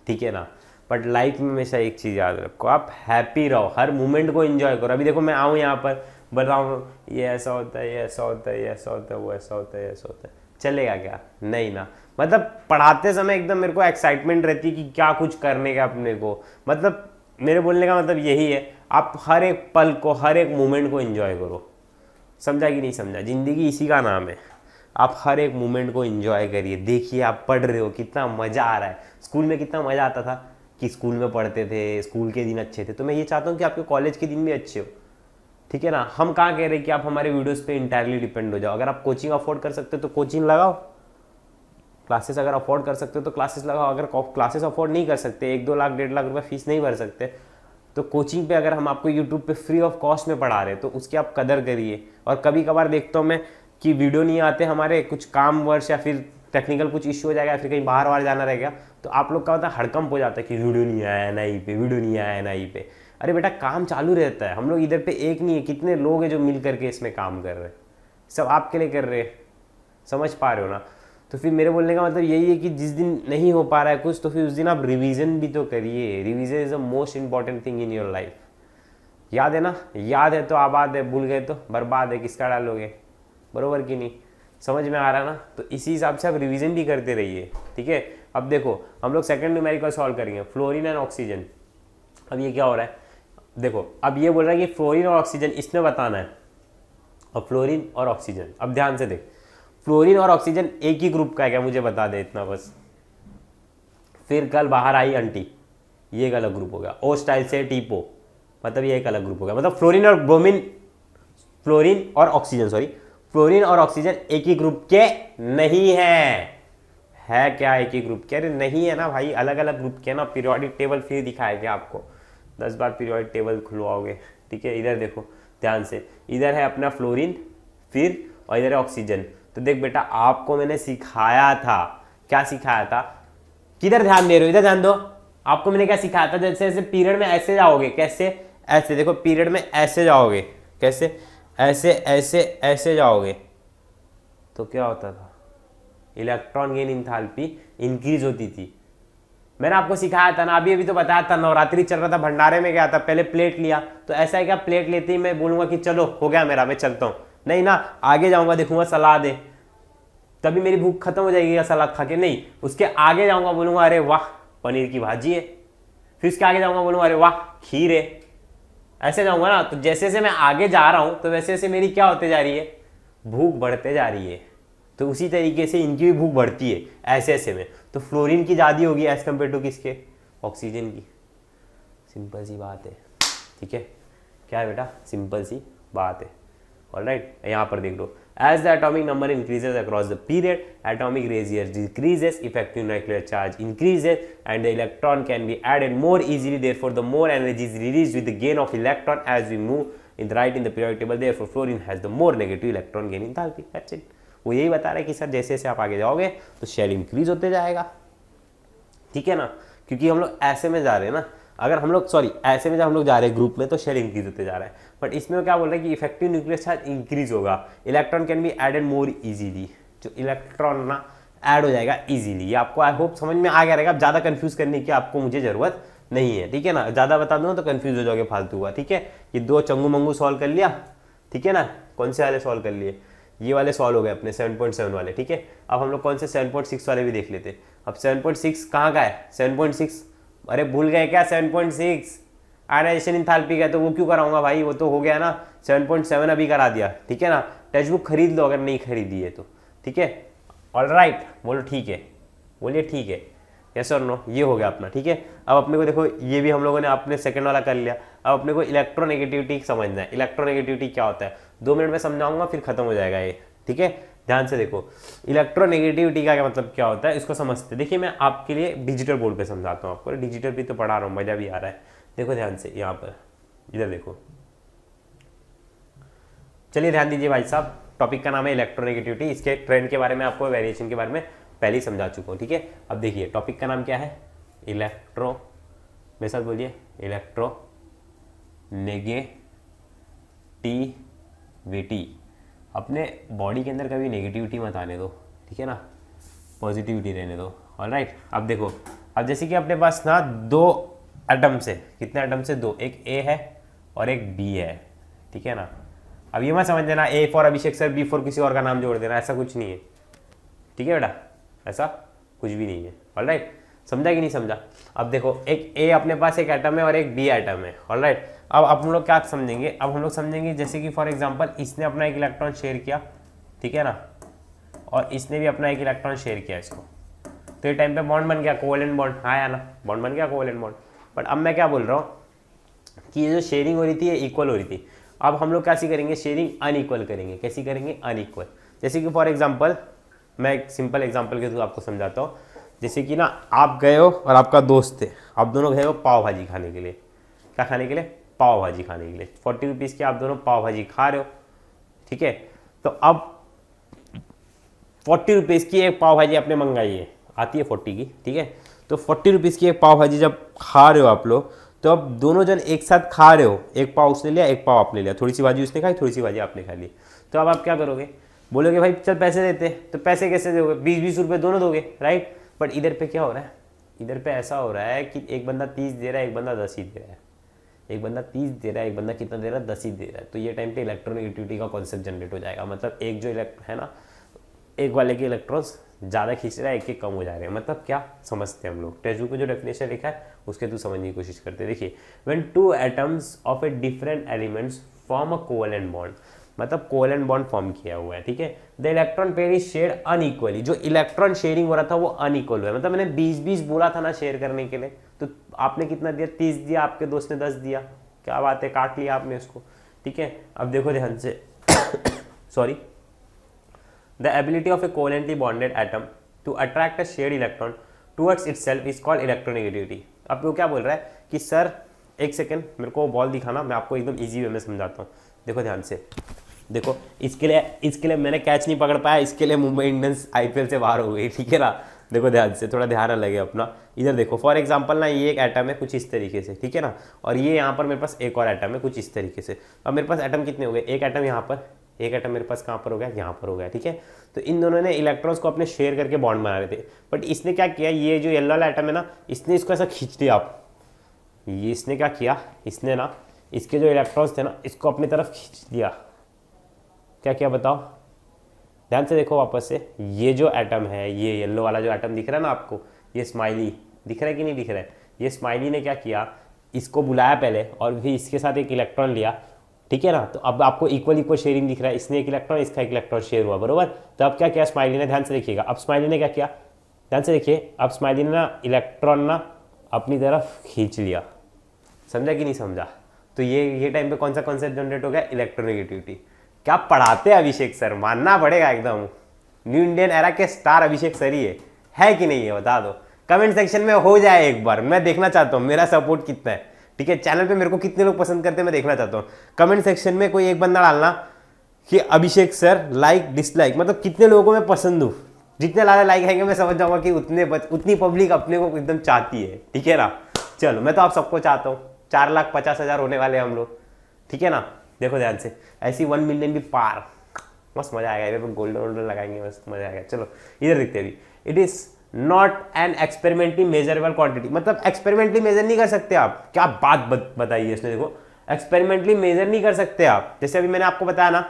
S1: ठीक है ना। बट लाइफ में हमेशा एक चीज़ याद रखो, आप हैप्पी रहो, हर मोमेंट को एंजॉय करो। अभी देखो मैं आऊँ यहाँ पर बताऊँ ये ऐसा होता है, ये ऐसा होता है, ये ऐसा होता है, वो ऐसा होता है, ऐसा होता है, चलेगा क्या? नहीं ना। मतलब पढ़ाते समय एकदम मेरे को एक्साइटमेंट रहती है कि क्या कुछ करने का अपने को। मतलब मेरे बोलने का मतलब यही है, आप हर एक पल को, हर एक मोमेंट को एंजॉय करो। समझा कि नहीं समझा? जिंदगी इसी का नाम है। आप हर एक मोमेंट को एंजॉय करिए। देखिए आप पढ़ रहे हो, कितना मज़ा आ रहा है। स्कूल में कितना मज़ा आता था कि स्कूल में पढ़ते थे, स्कूल के दिन अच्छे थे। तो मैं ये चाहता हूँ कि आपके कॉलेज के दिन भी अच्छे हो, ठीक है ना। हम कहाँ कह रहे हैं कि आप हमारे वीडियोस पे इंटायरली डिपेंड हो जाओ। अगर आप कोचिंग अफोर्ड कर सकते हो तो कोचिंग लगाओ, क्लासेस अगर अफोर्ड कर सकते हो तो क्लासेस लगाओ। अगर क्लासेस अफोर्ड नहीं कर सकते, 1-2 लाख 1.5 लाख रुपये फीस नहीं भर सकते, तो कोचिंग पे अगर हम आपको यूट्यूब पे फ्री ऑफ कॉस्ट में पढ़ा रहे हैं तो उसकी आप कदर करिए। और कभी कभार देखता हूँ मैं कि वीडियो नहीं आते हमारे, कुछ काम वर्ष या फिर टेक्निकल कुछ इश्यू हो जाएगा या फिर कहीं बाहर जाना रहेगा, तो आप लोग का होता है हड़कंप हो जाता है कि वीडियो नहीं आया एनआई पे, वीडियो नहीं आया एनआई पे। अरे बेटा काम चालू रहता है, हम लोग इधर पे एक नहीं है, कितने लोग हैं जो मिल करके इसमें काम कर रहे हैं, सब आपके लिए कर रहे हैं, समझ पा रहे हो ना। तो फिर मेरे बोलने का मतलब यही है कि जिस दिन नहीं हो पा रहा है कुछ, तो फिर उस दिन आप रिवीजन भी तो करिए। Revision is the most important thing in your life. याद है ना, याद है तो आबाद है, भूल गए तो बर्बाद है, किसका डालोगे, बरोबर कि नहीं, समझ में आ रहा है ना। तो इसी हिसाब से आप रिवीजन भी करते रहिए, ठीक है। अब देखो हम लोग सेकंड न्यूमेरिकल सॉल्व करेंगे, फ्लोरीन एंड ऑक्सीजन। अब ये क्या हो रहा है, देखो अब ये बोल रहा है कि फ्लोरीन और ऑक्सीजन इसमें बताना है, और फ्लोरीन और ऑक्सीजन। अब ध्यान से देख, फ्लोरीन और ऑक्सीजन एक ही ग्रुप का है क्या, मुझे बता दे इतना बस। फिर कल बाहर आई आंटी, ये एक अलग ग्रुप हो गया। ओ स्टाइल से टीपो, मतलब ये एक अलग ग्रुप हो गया। मतलब फ्लोरीन और ब्रोमीन, फ्लोरीन और ऑक्सीजन, सॉरी, फ्लोरीन और ऑक्सीजन एक ही ग्रुप के नहीं है क्या, एक ही ग्रुप के, अरे नहीं है ना भाई, अलग अलग ग्रुप के ना। पीरियोडिक टेबल फिर दिखाएगा आपको, 10 बार पीरियोडिक टेबल खुलवाओगे, ठीक है। इधर देखो ध्यान से, इधर है अपना फ्लोरीन फिर, और इधर है ऑक्सीजन। तो देख बेटा आपको मैंने सिखाया था, क्या सिखाया था, किधर ध्यान दे रहे हो, इधर ध्यान दो। आपको मैंने क्या सिखाया था, जैसे जैसे पीरियड में ऐसे जाओगे, कैसे, ऐसे देखो, पीरियड में ऐसे जाओगे, कैसे, ऐसे ऐसे ऐसे जाओगे, तो क्या होता था, इलेक्ट्रॉन गेन इंथैल्पी इंक्रीज होती थी। मैंने आपको सिखाया था ना, अभी तो बताया था, नवरात्रि चल रहा था, भंडारे में गया था, पहले प्लेट लिया, तो ऐसा है क्या, प्लेट लेते ही मैं बोलूंगा कि चलो हो गया मेरा, मैं चलता हूँ, नहीं ना, आगे जाऊंगा देखूंगा सलाद है, तभी मेरी भूख खत्म हो जाएगी सलाद खा के, नहीं, उसके आगे जाऊंगा बोलूंगा अरे वाह पनीर की भाजी है, फिर उसके आगे जाऊंगा बोलूंगा अरे वाह खीर है, ऐसे जाऊंगा ना। तो जैसे जैसे मैं आगे जा रहा हूं तो वैसे वैसे मेरी क्या होते जा रही है, भूख बढ़ते जा रही है। तो उसी तरीके से इनकी भी भूख बढ़ती है ऐसे ऐसे में। तो फ्लोरीन की ज़्यादा होगी एज कम्पेयर टू किसके, ऑक्सीजन की। सिंपल सी बात है, ठीक है, क्या है बेटा, सिंपल सी बात है। ऑलराइट, यहाँ पर देख लो, as the atomic number increases across the period, atomic radius decreases, effective nuclear charge increases, and the electron can be added more easily. Therefore, the more energy is released with the gain of electron as we move in the right in the periodic table. Therefore, fluorine has the more negative electron gain enthalpy. That's it. वो यही बता रहा है कि सर जैसे जैसे आप आगे जाओगे तो शेल इंक्रीज होते जाएगा, ठीक है ना, क्योंकि हम लोग ऐसे में जा रहे हैं ना, अगर हम लोग सॉरी ऐसे में जब हम लोग जा रहे हैं ग्रुप में तो शेल इंक्रीज होते जा रहा है। बट इसमें क्या बोल रहे हैं कि इफेक्टिव न्यूक्लियर चार्ज इंक्रीज होगा, electron can be added more easily, जो इलेक्ट्रॉन ना ऐड हो जाएगा इजीली। ये आपको आई होप समझ में आ गया रहेगा। अब ज़्यादा कंफ्यूज करने की आपको मुझे ज़रूरत नहीं है, ठीक है ना, ज़्यादा बता दूंगा तो कंफ्यूज हो जाओगे फालतू हुआ, ठीक है। ये दो चंगू मंगू सॉल्व कर लिया, ठीक है ना, कौन से वाले सॉल्व कर लिए, ये वाले सॉल्व हो गए अपने 7.7 वाले, ठीक है। अब हम लोग कौन से 7.6 वाले भी देख लेते हैं। अब 7.6 कहाँ का है, 7.6, अरे भूल गए क्या, 7.6 आयनाइजेशन इंथैल्पी का, तो वो क्यों कराऊंगा भाई, वो तो हो गया ना, 7.7 अभी करा दिया, ठीक है ना। टेक्स्ट बुक खरीद लो अगर नहीं खरीदी है तो, ठीक है। ऑलराइट, बोलो ठीक है, बोलिए ठीक है, यस और नो, ये हो गया अपना, ठीक है। अब अपने को देखो ये भी हम लोगों ने अपने सेकंड वाला कर लिया। अब अपने को इलेक्ट्रोनेगेटिविटी समझना है। इलेक्ट्रोनेगेटिविटी क्या होता है 2 मिनट में समझाऊंगा, फिर खत्म हो जाएगा ये, ठीक है। ध्यान से देखो, इलेक्ट्रोनेगेटिविटी का क्या मतलब क्या होता है, इसको समझते। देखिए मैं आपके लिए डिजिटल बोर्ड पे समझाता हूँ आपको, डिजिटल भी तो पढ़ा रहा हूँ, मजा भी आ रहा है। देखो ध्यान से, यहाँ पर इधर देखो, चलिए ध्यान दीजिए भाई साहब, टॉपिक का नाम है इलेक्ट्रोनेगेटिविटी। इसके ट्रेंड के बारे में आपको, वेरिएशन के बारे में पहले ही समझा चुका हूँ, ठीक है। अब देखिए टॉपिक का नाम क्या है, इलेक्ट्रो, मेरे साथ बोलिए, इलेक्ट्रो नेगेटिविटी। अपने बॉडी के अंदर कभी नेगेटिविटी मत आने दो, ठीक है ना, पॉजिटिविटी रहने दो। ऑलराइट, अब देखो, अब जैसे कि अपने पास ना 2 एटम से, कितने एटम से, 2, एक ए है और एक बी है, ठीक है ना। अब ये मत समझ देना A for Abhishek sir, B for किसी और का नाम जोड़ देना, ऐसा कुछ नहीं है, ठीक है बेटा, ऐसा कुछ भी नहीं है। ऑलराइट, समझा कि नहीं समझा। अब देखो एक ए अपने पास एक एटम है और एक बी एटम है। ऑलराइट, अब हम लोग क्या समझेंगे, अब हम लोग समझेंगे जैसे कि फॉर एग्जांपल इसने अपना एक इलेक्ट्रॉन शेयर किया, ठीक है ना, और इसने भी अपना एक इलेक्ट्रॉन शेयर किया इसको, तो ये टाइम पे बॉन्ड बन गया, कोवेलेंट बॉन्ड, हाँ या ना, बॉन्ड बन गया कोवेलेंट बॉन्ड। बट अब मैं क्या बोल रहा हूँ कि ये जो शेयरिंग हो रही थी ये इक्वल हो रही थी। अब हम लोग कैसी करेंगे, शेयरिंग अनइक्वल करेंगे। कैसी करेंगे, अनइक्वल। जैसे कि फॉर एग्जांपल मैं एक सिंपल एग्जांपल के थ्रू आपको समझाता हूँ। जैसे कि ना आप गए हो और आपका दोस्त है, आप दोनों गए हो पाव भाजी खाने के लिए, क्या खाने के लिए, पाव भाजी खाने के लिए। 40 रुपीज़ की आप दोनों पाव भाजी खा रहे हो, ठीक है। तो अब 40 रुपीज़ की एक पाव भाजी आपने मंगाई है, आती है 40 की, ठीक है। तो 40 रुपीज़ की एक पाव भाजी जब खा रहे हो आप लोग, तो अब दोनों जन एक साथ खा रहे हो, एक पाव उसने लिया, एक पाव आपने लिया, थोड़ी सी भाजी उसने खाई, थोड़ी सी भाजी आपने खा ली। तो अब आप क्या करोगे, बोलोगे भाई चल पैसे देते, तो पैसे कैसे दोगे, 20-20 रुपये दोनों दोगे, राइट। बट इधर पे क्या हो रहा है, इधर पे ऐसा हो रहा है कि एक बंदा 30 दे रहा है, एक बंदा 10 ही दे रहा है, एक बंदा 30 दे रहा है, एक बंदा कितना दे रहा है, 10 ही दे रहा है। तो ये टाइम पे इलेक्ट्रोनेगेटिविटी का कॉन्सेप्ट जनरेट हो जाएगा, मतलब एक जो है ना, एक वाले के इलेक्ट्रॉन्स ज़्यादा खींच रहा है, एक के कम हो जा रहे हैं। मतलब क्या समझते हैं हम लोग, टेक्स्ट बुक में जो डेफिनेशन लिखा है उसके थ्रू समझने की कोशिश करते हैं। देखिए, when two atoms of a different elements form a covalent bond, मतलब कोवेलेंट बॉन्ड फॉर्म किया हुआ है, ठीक है। The electron pair is share unequally, जो इलेक्ट्रॉन शेयरिंग हो रहा था वो अनइक्वल हुआ है। मतलब मैंने 20-20 बोला था ना शेयर करने के लिए, तो आपने कितना दिया, 30 दिया, आपके दोस्त ने 10 दिया, क्या बात है, काट लिया आपने उसको, ठीक है। अब देखो ध्यान से sorry, the ability of a covalently bonded atom to attract a shared electron towards itself is called electronegativity। अब वो क्या बोल रहा है कि सर एक सेकेंड मेरे को बॉल दिखाना, मैं आपको एकदम इजी वे में समझाता हूँ। देखो ध्यान से, देखो इसके लिए मैंने कैच नहीं पकड़ पाया, इसके लिए मुंबई इंडियंस IPL से बाहर हो गई, ठीक है ना। देखो ध्यान से, थोड़ा ध्यान लगे अपना। इधर देखो फॉर एग्जांपल ना, ये एक एटम है कुछ इस तरीके से, ठीक है ना, और ये यहाँ पर मेरे पास एक और एटम है कुछ इस तरीके से। अब मेरे पास एटम कितने हो गए, एक एटम यहाँ पर, एक एटम मेरे पास कहाँ पर हो गया, यहाँ पर हो गया, ठीक है। तो इन दोनों ने इलेक्ट्रॉन्स को अपने शेयर करके बॉन्ड बना रहे थे, बट इसने क्या किया, ये जो येलो वाला एटम है ना, इसने इसको ऐसा खींच दिया। आप ये इसने क्या किया, इसने ना इसके जो इलेक्ट्रॉन्स थे ना, इसको अपनी तरफ खींच दिया। क्या किया बताओ, ध्यान से देखो वापस से, ये जो एटम है, ये येलो वाला जो एटम दिख रहा है ना आपको, ये स्माइली दिख रहा है कि नहीं दिख रहा है, ये स्माइली ने क्या किया, इसको बुलाया पहले और फिर इसके साथ एक इलेक्ट्रॉन लिया, ठीक है ना। तो अब आपको इक्वल इक्वल शेयरिंग दिख रहा है, इसने एक इलेक्ट्रॉन, इसका एक इलेक्ट्रॉन शेयर हुआ, बरोबर। तो अब क्या किया स्माइली ने, ध्यान से देखिएगा, अब स्माइली ने क्या किया, ध्यान से देखिए, अब स्माइली ने ना इलेक्ट्रॉन ना अपनी तरफ खींच लिया, समझा कि नहीं समझा। तो ये टाइम पे कौन सा कॉन्सेप्ट जनरेट हो गया, इलेक्ट्रोनेगेटिविटी। क्या पढ़ाते हैं अभिषेक सर, मानना पड़ेगा एकदम, न्यू इंडियन एरा के स्टार अभिषेक सर ही है कि नहीं है, बता दो कमेंट सेक्शन में, हो जाए एक बार, मैं देखना चाहता हूँ मेरा सपोर्ट कितना है, ठीक है। चैनल पे मेरे को कितने लोग पसंद करते हैं मैं देखना चाहता हूँ। कमेंट सेक्शन में कोई एक बंदा डालना कि अभिषेक सर लाइक डिसलाइक, मतलब कितने लोगों को मैं पसंद हूँ। जितने ज़्यादा लाइक आएंगे मैं समझ जाऊंगा कि उतनी पब्लिक अपने को एकदम चाहती है, ठीक है ना। चलो मैं तो आप सबको चाहता हूँ, 4,50,000 होने वाले हम लोग, ठीक है ना। देखो ध्यान से, ऐसी 1 मिलियन भी पार, मस्त मजा आएगा, इधर पर गोल्डन लगाएंगे, मस्त मजा आएगा। चलो इधर देखते हैं अभी, it is not an experimentally measurable quantity, मतलब एक्सपेरिमेंटली मेजर नहीं कर सकते आप। क्या बात बताई है इसने, देखो एक्सपेरिमेंटली मेजर नहीं कर सकते आप। जैसे अभी मैंने आपको बताया ना,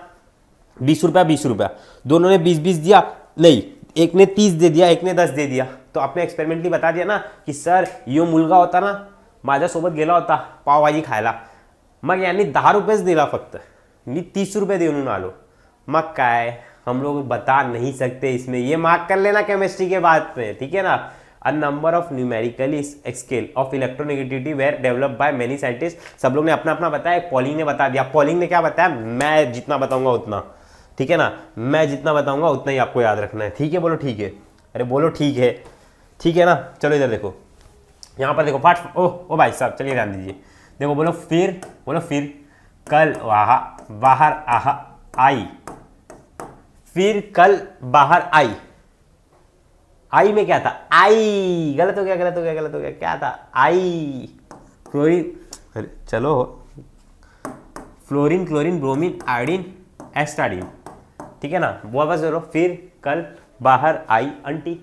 S1: 20 रुपया 20 रुपया, दोनों ने 20-20 दिया, नहीं एक ने 30 दे दिया, एक ने 10 दे दिया, तो आपने एक्सपेरिमेंटली बता दिया ना कि सर यो मुलगा होता ना माझ्यासोबत गेला होता पावभाजी खायला, मग यांनी 10 रुपयेच दिला फक्त, मी 30 रुपये देऊन आलो। मग काय, हम लोग बता नहीं सकते इसमें, ये मार्क कर लेना केमिस्ट्री के बाद में, ठीक है ना। A number of numerically scale of electronegativity were develop by many scientist. सब लोग ने अपना अपना बताया, पॉलिंग ने बता दिया, पॉलिंग ने क्या बताया, मैं जितना बताऊंगा उतना, ठीक है ना, मैं जितना बताऊंगा उतना ही आपको याद रखना है, ठीक है। बोलो ठीक है, अरे बोलो ठीक है, ठीक है ना। चलो इधर देखो, यहाँ पर देखो फाट, ओ भाई साहब चलिए ध्यान दीजिए, देखो बोलो फिर, बोलो फिर कल बाहर आई, फिर कल बाहर आई, आई में क्या था, आई, गलत हो गया गलत हो गया गलत हो गया, क्या था, आई फ्लोरीन, अरे चलो फ्लोरीन क्लोरीन ब्रोमीन आयोडीन एस्टाडीन, ठीक है ना। वो बस बोलो फिर कल बाहर आई आंटी,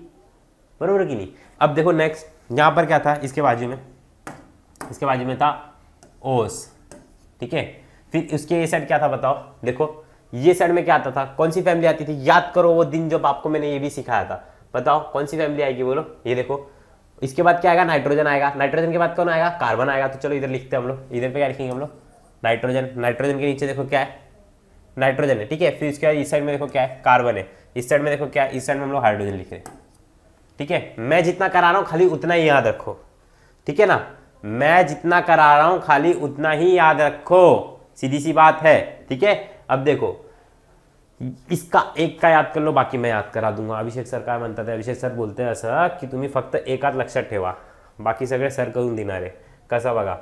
S1: बरोबर कि नहीं। अब देखो नेक्स्ट, यहाँ पर क्या था, इसके बाजू में था ओस, ठीक है। फिर उसके ये साइड क्या था बताओ, देखो ये साइड में क्या आता था, कौन सी फैमिली आती थी, याद करो वो दिन जब आपको मैंने ये भी सिखाया था, बताओ कौन सी फैमिली आएगी, बोलो। ये देखो इसके बाद क्या आएगा, नाइट्रोजन आएगा, नाइट्रोजन के बाद कौन आएगा, कार्बन आएगा। तो चलो इधर लिखते हैं हम लोग, इधर पे क्या लिखेंगे हम लोग, नाइट्रोजन, नाइट्रोजन के नीचे देखो क्या है, नाइट्रोजन है, ठीक है। फिर इसके बाद इस साइड में देखो क्या है, कार्बन है, इस साइड में देखो क्या है, इस साइड में हम लोग हाइड्रोजन लिख रहे हैं, ठीक है। मैं जितना करा रहा हूँ खाली उतना ही याद रखो, ठीक है ना, मैं जितना करा रहा हूँ खाली उतना ही याद रखो, सीधी सी बात है, ठीक है। अब देखो इसका एक का याद कर लो, बाकी मैं याद करा दूंगा। अभिषेक सर काय म्हणतात, अभिषेक सर बोलते हैं असं की तुम्ही फक्त एकात लक्षात ठेवा, बाकी सगळे सर करून देणार आहे। कसं बघा,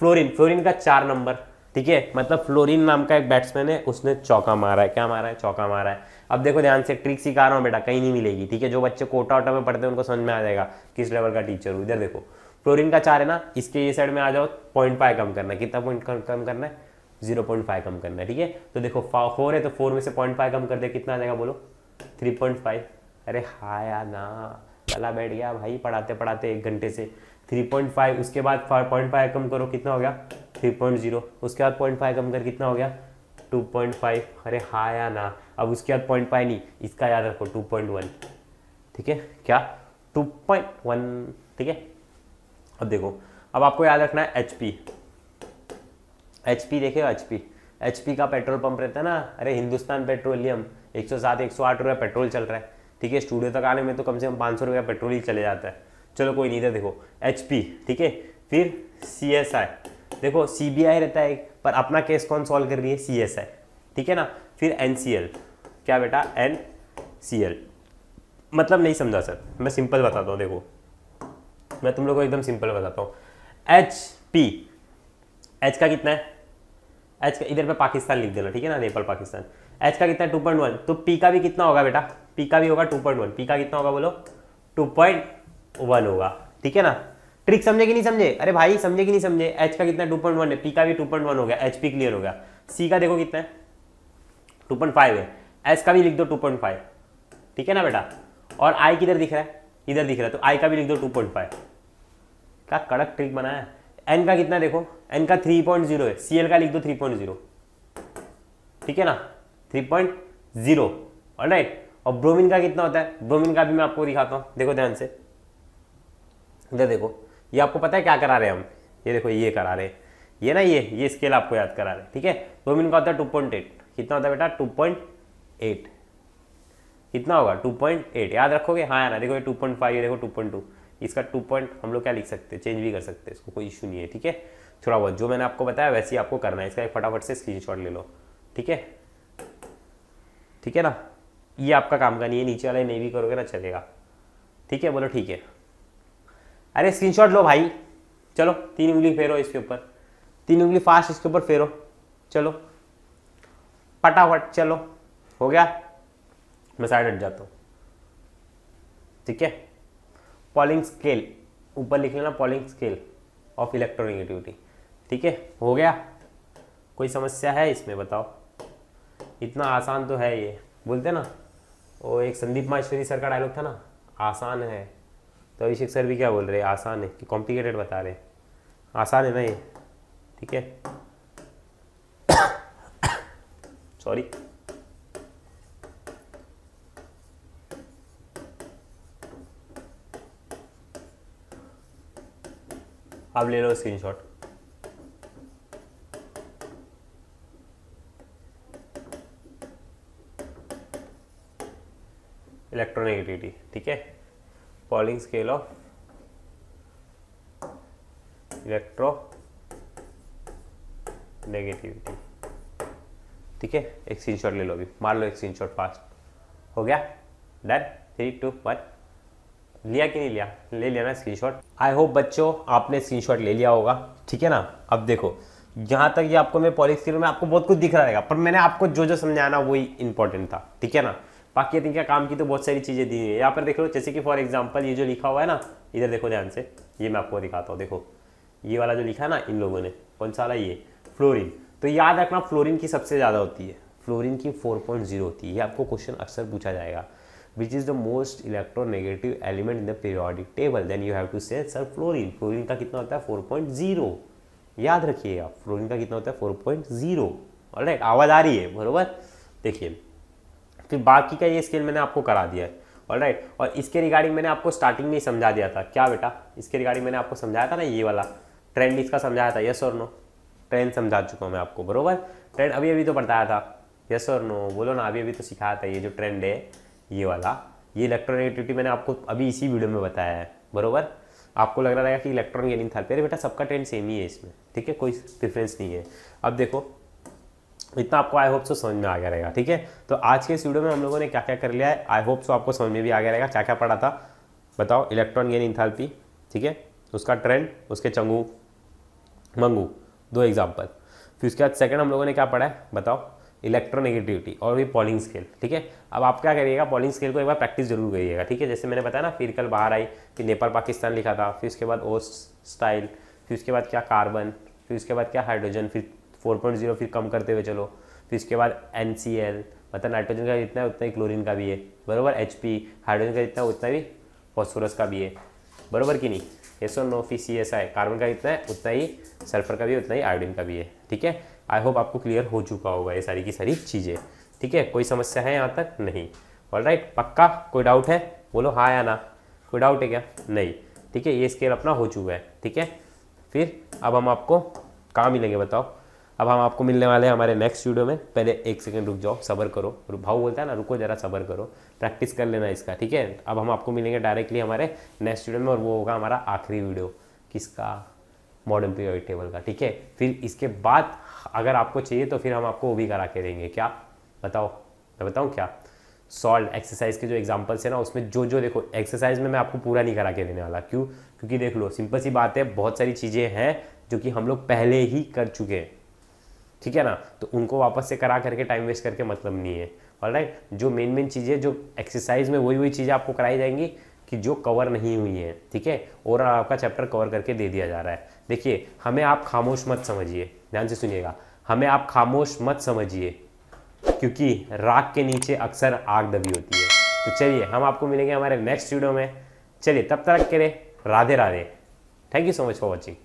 S1: फ्लोरीन, फ्लोरीन का 4 नंबर, ठीक है, मतलब फ्लोरीन नाम का एक बैट्समैन है, उसने चौका मारा है। क्या मारा है? चौका मारा है। अब देखो ध्यान से, ट्रिक सिखा रहा हूँ बेटा, कहीं नहीं मिलेगी, ठीक है। जो बच्चे कोटा वोटा में पढ़ते हैं उनको समझ में आ जाएगा किस लेवल का टीचर हूँ। इधर देखो, फ्लोरीन का 4 है ना, इसके ये साइड में आ जाओ, 0.5 कम करना है। कितना पॉइंट कम करना है? 0.5 कम करना है, ठीक है। तो देखो 4 है तो 4 में से 0.5 कम कर दे, कितना आ जाएगा बोलो? 3.5। अरे हाँ यार ना, चला बैठ गया भाई पढ़ाते पढ़ाते 1 घंटे से। 3.5, उसके बाद 0.5 कम करो, कितना हो गया? 3.0। उसके बाद 0.5 कम कर, कितना हो गया? 2.5। अरे हाँ यार ना, अब उसके बाद 0.5 नहीं, इसका याद रखो 2.1, ठीक है। क्या? 2.1, ठीक है। अब देखो, अब आपको याद रखना है HP। HP देखे, HP का पेट्रोल पंप रहता है ना, अरे हिंदुस्तान पेट्रोलियम, 107 108 रुपये पेट्रोल चल रहा है, ठीक है। स्टूडियो तक आने में तो कम से कम 500 रुपये पेट्रोल ही चले जाता है। चलो कोई नहीं, इधर देखो HP, ठीक है। फिर CSI, देखो CBI रहता है एक, पर अपना केस कौन सॉल्व कर रही है? CSI, ठीक है ना। फिर NCL, क्या बेटा? NCL, मतलब नहीं समझा सर, मैं सिंपल बताता हूँ। देखो मैं तुम लोग को एकदम सिंपल बताता हूँ। HP, H का कितना है? H का इधर पे पाकिस्तान लिख देना, ठीक है ना, नेपाल पाकिस्तान। H का कितना है? 2.1। तो P का भी कितना होगा बेटा? P का भी होगा 2.1। P का कितना होगा बोलो? 2.1 होगा, ठीक है ना। ट्रिक समझे कि नहीं समझे? अरे भाई समझे कि नहीं समझे? H का कितना? 2.1 है, P का भी 2.1 हो गया, HP क्लियर हो गया। C का देखो कितना है? 2.5 है। S का भी लिख दो 2.5, ठीक है ना बेटा। और I किधर दिख रहा है? इधर दिख रहा है, तो I का भी लिख दो 2.5। क्या कड़क ट्रिक बनाया है। N का कितना देखो? N का 3.0 है, Cl का लिख दो 3.0, ठीक है ना, 3.0, ऑलराइट। और ब्रोमीन का कितना होता है? ब्रोमीन का भी मैं आपको दिखाता हूँ, देखो ध्यान से। इधर देखो, ये आपको पता है क्या करा रहे हैं हम? ये देखो ये करा रहे हैं, ये ना, ये स्केल आपको याद करा रहे हैं, ठीक है। ब्रोमीन का होता है 2.8, कितना होता है बेटा? 2.8, कितना होगा? 2.8, याद रखोगे? हाँ यार, देखो ये 2.5, ये देखो 2.2, इसका 2 पॉइंट हम लोग क्या लिख सकते हैं? चेंज भी कर सकते हैं, इसको कोई इशू नहीं है, ठीक है। थोड़ा बहुत जो मैंने आपको बताया वैसे ही आपको करना है, इसका एक फटाफट से स्क्रीनशॉट ले लो, ठीक है, ठीक है ना। ये आपका काम का नहीं है, नीचे वाले नहीं भी करोगे ना चलेगा, ठीक है, बोलो ठीक है। अरे स्क्रीनशॉट लो भाई, चलो 3 उंगली फेरो इसके ऊपर, 3 उंगली फास्ट इसके ऊपर फेरो, चलो फटाफट, चलो हो गया। मैं साइड हट जाता हूँ, ठीक है। पॉलिंग स्केल, ऊपर लिख लेना, पॉलिंग स्केल ऑफ इलेक्ट्रोनेगेटिविटी, ठीक है, हो गया। कोई समस्या है इसमें बताओ? इतना आसान तो है ये, बोलते ना वो एक संदीप माहेश्वरी सर का डायलॉग था ना, आसान है, तो अभिषेक सर भी क्या बोल रहे हैं? आसान है कि कॉम्प्लिकेटेड बता रहे हैं? आसान है ना ये, ठीक है। सॉरी, अब ले लो स्क्रीनशॉट। इलेक्ट्रोनेगेटिविटी, ठीक है, polling scale of electro negativity, ठीक है। एक स्क्रीनशॉट ले लो, अभी मार लो एक स्क्रीनशॉट फास्ट, हो गया, डन। 3 2 1, लिया कि नहीं लिया? ले लिया ना स्क्रीनशॉट। आई होप बच्चों आपने स्क्रीनशॉट ले लिया होगा, ठीक है ना। अब देखो जहाँ तक ये आपको मैं पॉलिंग स्केल में आपको बहुत कुछ दिख रहा रहेगा, पर मैंने आपको जो जो समझाया ना वही इंपॉर्टेंट था, ठीक है ना। बाकी इनका काम की तो बहुत सारी चीज़ें दी है यहाँ पर, देख लो, जैसे कि फॉर एग्जांपल ये जो लिखा हुआ है ना, इधर देखो ध्यान से, ये मैं आपको दिखाता हूँ। देखो ये वाला जो लिखा है ना इन लोगों ने, कौन सा वाला? ये फ्लोरीन। तो याद रखना फ्लोरीन की सबसे ज़्यादा होती है, फ्लोरीन की 4.0 होती है। ये आपको क्वेश्चन अक्सर पूछा जाएगा, which is the most electronegative element in the periodic table, then you have to say sir fluorine. Fluorine का कितना होता है? 4.0, याद रखिएगा फ्लोरीन का कितना होता है? 4.0, ऑलराइट। आवाज़ आ रही है बरोबर? देखिए फिर बाकी का ये स्केल मैंने आपको करा दिया है, ऑलराइट। और इसके रिगार्डिंग मैंने आपको स्टार्टिंग में ही समझा दिया था, क्या बेटा? इसके रिगार्डिंग मैंने आपको समझाया था ना, ये वाला ट्रेंड इसका समझाया था, यस और नो? ट्रेंड समझा चुका हूँ मैं आपको, बरोबर। ट्रेंड अभी अभी तो बताया था, यस और नो बोलो ना, अभी अभी तो सिखाया था। ये जो ट्रेंड है ये वाला, ये इलेक्ट्रोनेगेटिविटी मैंने आपको अभी इसी वीडियो में बताया है, बरोबर। आपको लग रहा है कि इलेक्ट्रॉन गेनिंग था, अरे बेटा सबका ट्रेंड सेम ही है इसमें, ठीक है, कोई डिफरेंस नहीं है। अब देखो इतना आपको आई होप सो समझ में आ गया रहेगा, ठीक है। तो आज के इस वीडियो में हम लोगों ने क्या क्या कर लिया है, आई होप सो आपको समझ में भी आ गया रहेगा। क्या क्या पढ़ा था बताओ? इलेक्ट्रॉन गेन इंथैल्पी, ठीक है, उसका ट्रेंड, उसके चंगू, मंगू, 2 एग्जाम्पल। फिर उसके बाद सेकंड हम लोगों ने क्या पढ़ा है बताओ, इलेक्ट्रोनेगेटिविटी और भी पॉलिंग स्केल। ठीक है, अब आप क्या करिएगा, पॉलिंग स्केल को एक बार प्रैक्टिस जरूर करिएगा। ठीक है, जैसे मैंने बताया ना, फिर कल बाहर आई, फिर नेपाल पाकिस्तान लिखा था, फिर उसके बाद ओस्ट स्टाइल, फिर उसके बाद क्या कार्बन, फिर उसके बाद क्या हाइड्रोजन, फिर 4.0, फिर कम करते हुए चलो, फिर उसके बाद NCl, मतलब नाइट्रोजन का जितना है उतना ही क्लोरीन का भी है, बरोबर। HP, हाइड्रोजन का जितना उतना भी फॉस्फोरस का भी है, बरोबर कि नहीं, yes और नो। फिर CSI, कार्बन का जितना है उतना ही सल्फर का भी है, उतना ही आयोडीन का भी है। ठीक है, आई होप आपको क्लियर हो चुका होगा ये सारी की सारी चीज़ें। ठीक है, कोई समस्या है यहाँ तक? नहीं। ऑलराइट, पक्का? कोई डाउट है बोलो हाँ या ना, कोई डाउट है क्या? नहीं। ठीक है, ये स्केल अपना हो चुका है। ठीक है, फिर अब हम आपको कहाँ मिलेंगे बताओ? अब हम आपको मिलने वाले हैं हमारे नेक्स्ट वीडियो में। पहले 1 सेकंड रुक जाओ, सब्र करो। भाव बोलता है ना, रुको जरा सब्र करो, प्रैक्टिस कर लेना इसका। ठीक है, अब हम आपको मिलेंगे डायरेक्टली हमारे नेक्स्ट वीडियो में, और वो होगा हमारा आखिरी वीडियो। किसका? मॉडर्न पीरियोडिक टेबल का। ठीक है, फिर इसके बाद अगर आपको चाहिए तो फिर हम आपको वो भी करा के देंगे। क्या बताओ? मैं बताऊँ क्या? सॉल्व एक्सरसाइज के जो एग्जांपल्स है ना, उसमें जो देखो एक्सरसाइज में मैं आपको पूरा नहीं करा के देने वाला। क्यों? क्योंकि देख लो, सिंपल सी बात है, बहुत सारी चीज़ें हैं जो कि हम लोग पहले ही कर चुके हैं। ठीक है ना, तो उनको वापस से करा करके टाइम वेस्ट करके मतलब नहीं है। ऑलराइट, जो मेन चीज़ें जो एक्सरसाइज में वही चीज़ें आपको कराई जाएंगी कि जो कवर नहीं हुई है। ठीक है, और आपका चैप्टर कवर करके दे दिया जा रहा है। देखिए, हमें आप खामोश मत समझिए, ध्यान से सुनिएगा, हमें आप खामोश मत समझिए, क्योंकि राख के नीचे अक्सर आग दबी होती है। तो चलिए, हम आपको मिलेंगे हमारे नेक्स्ट वीडियो में। चलिए, तब तक के लिए Radhe Radhe. Thank you so much for watching.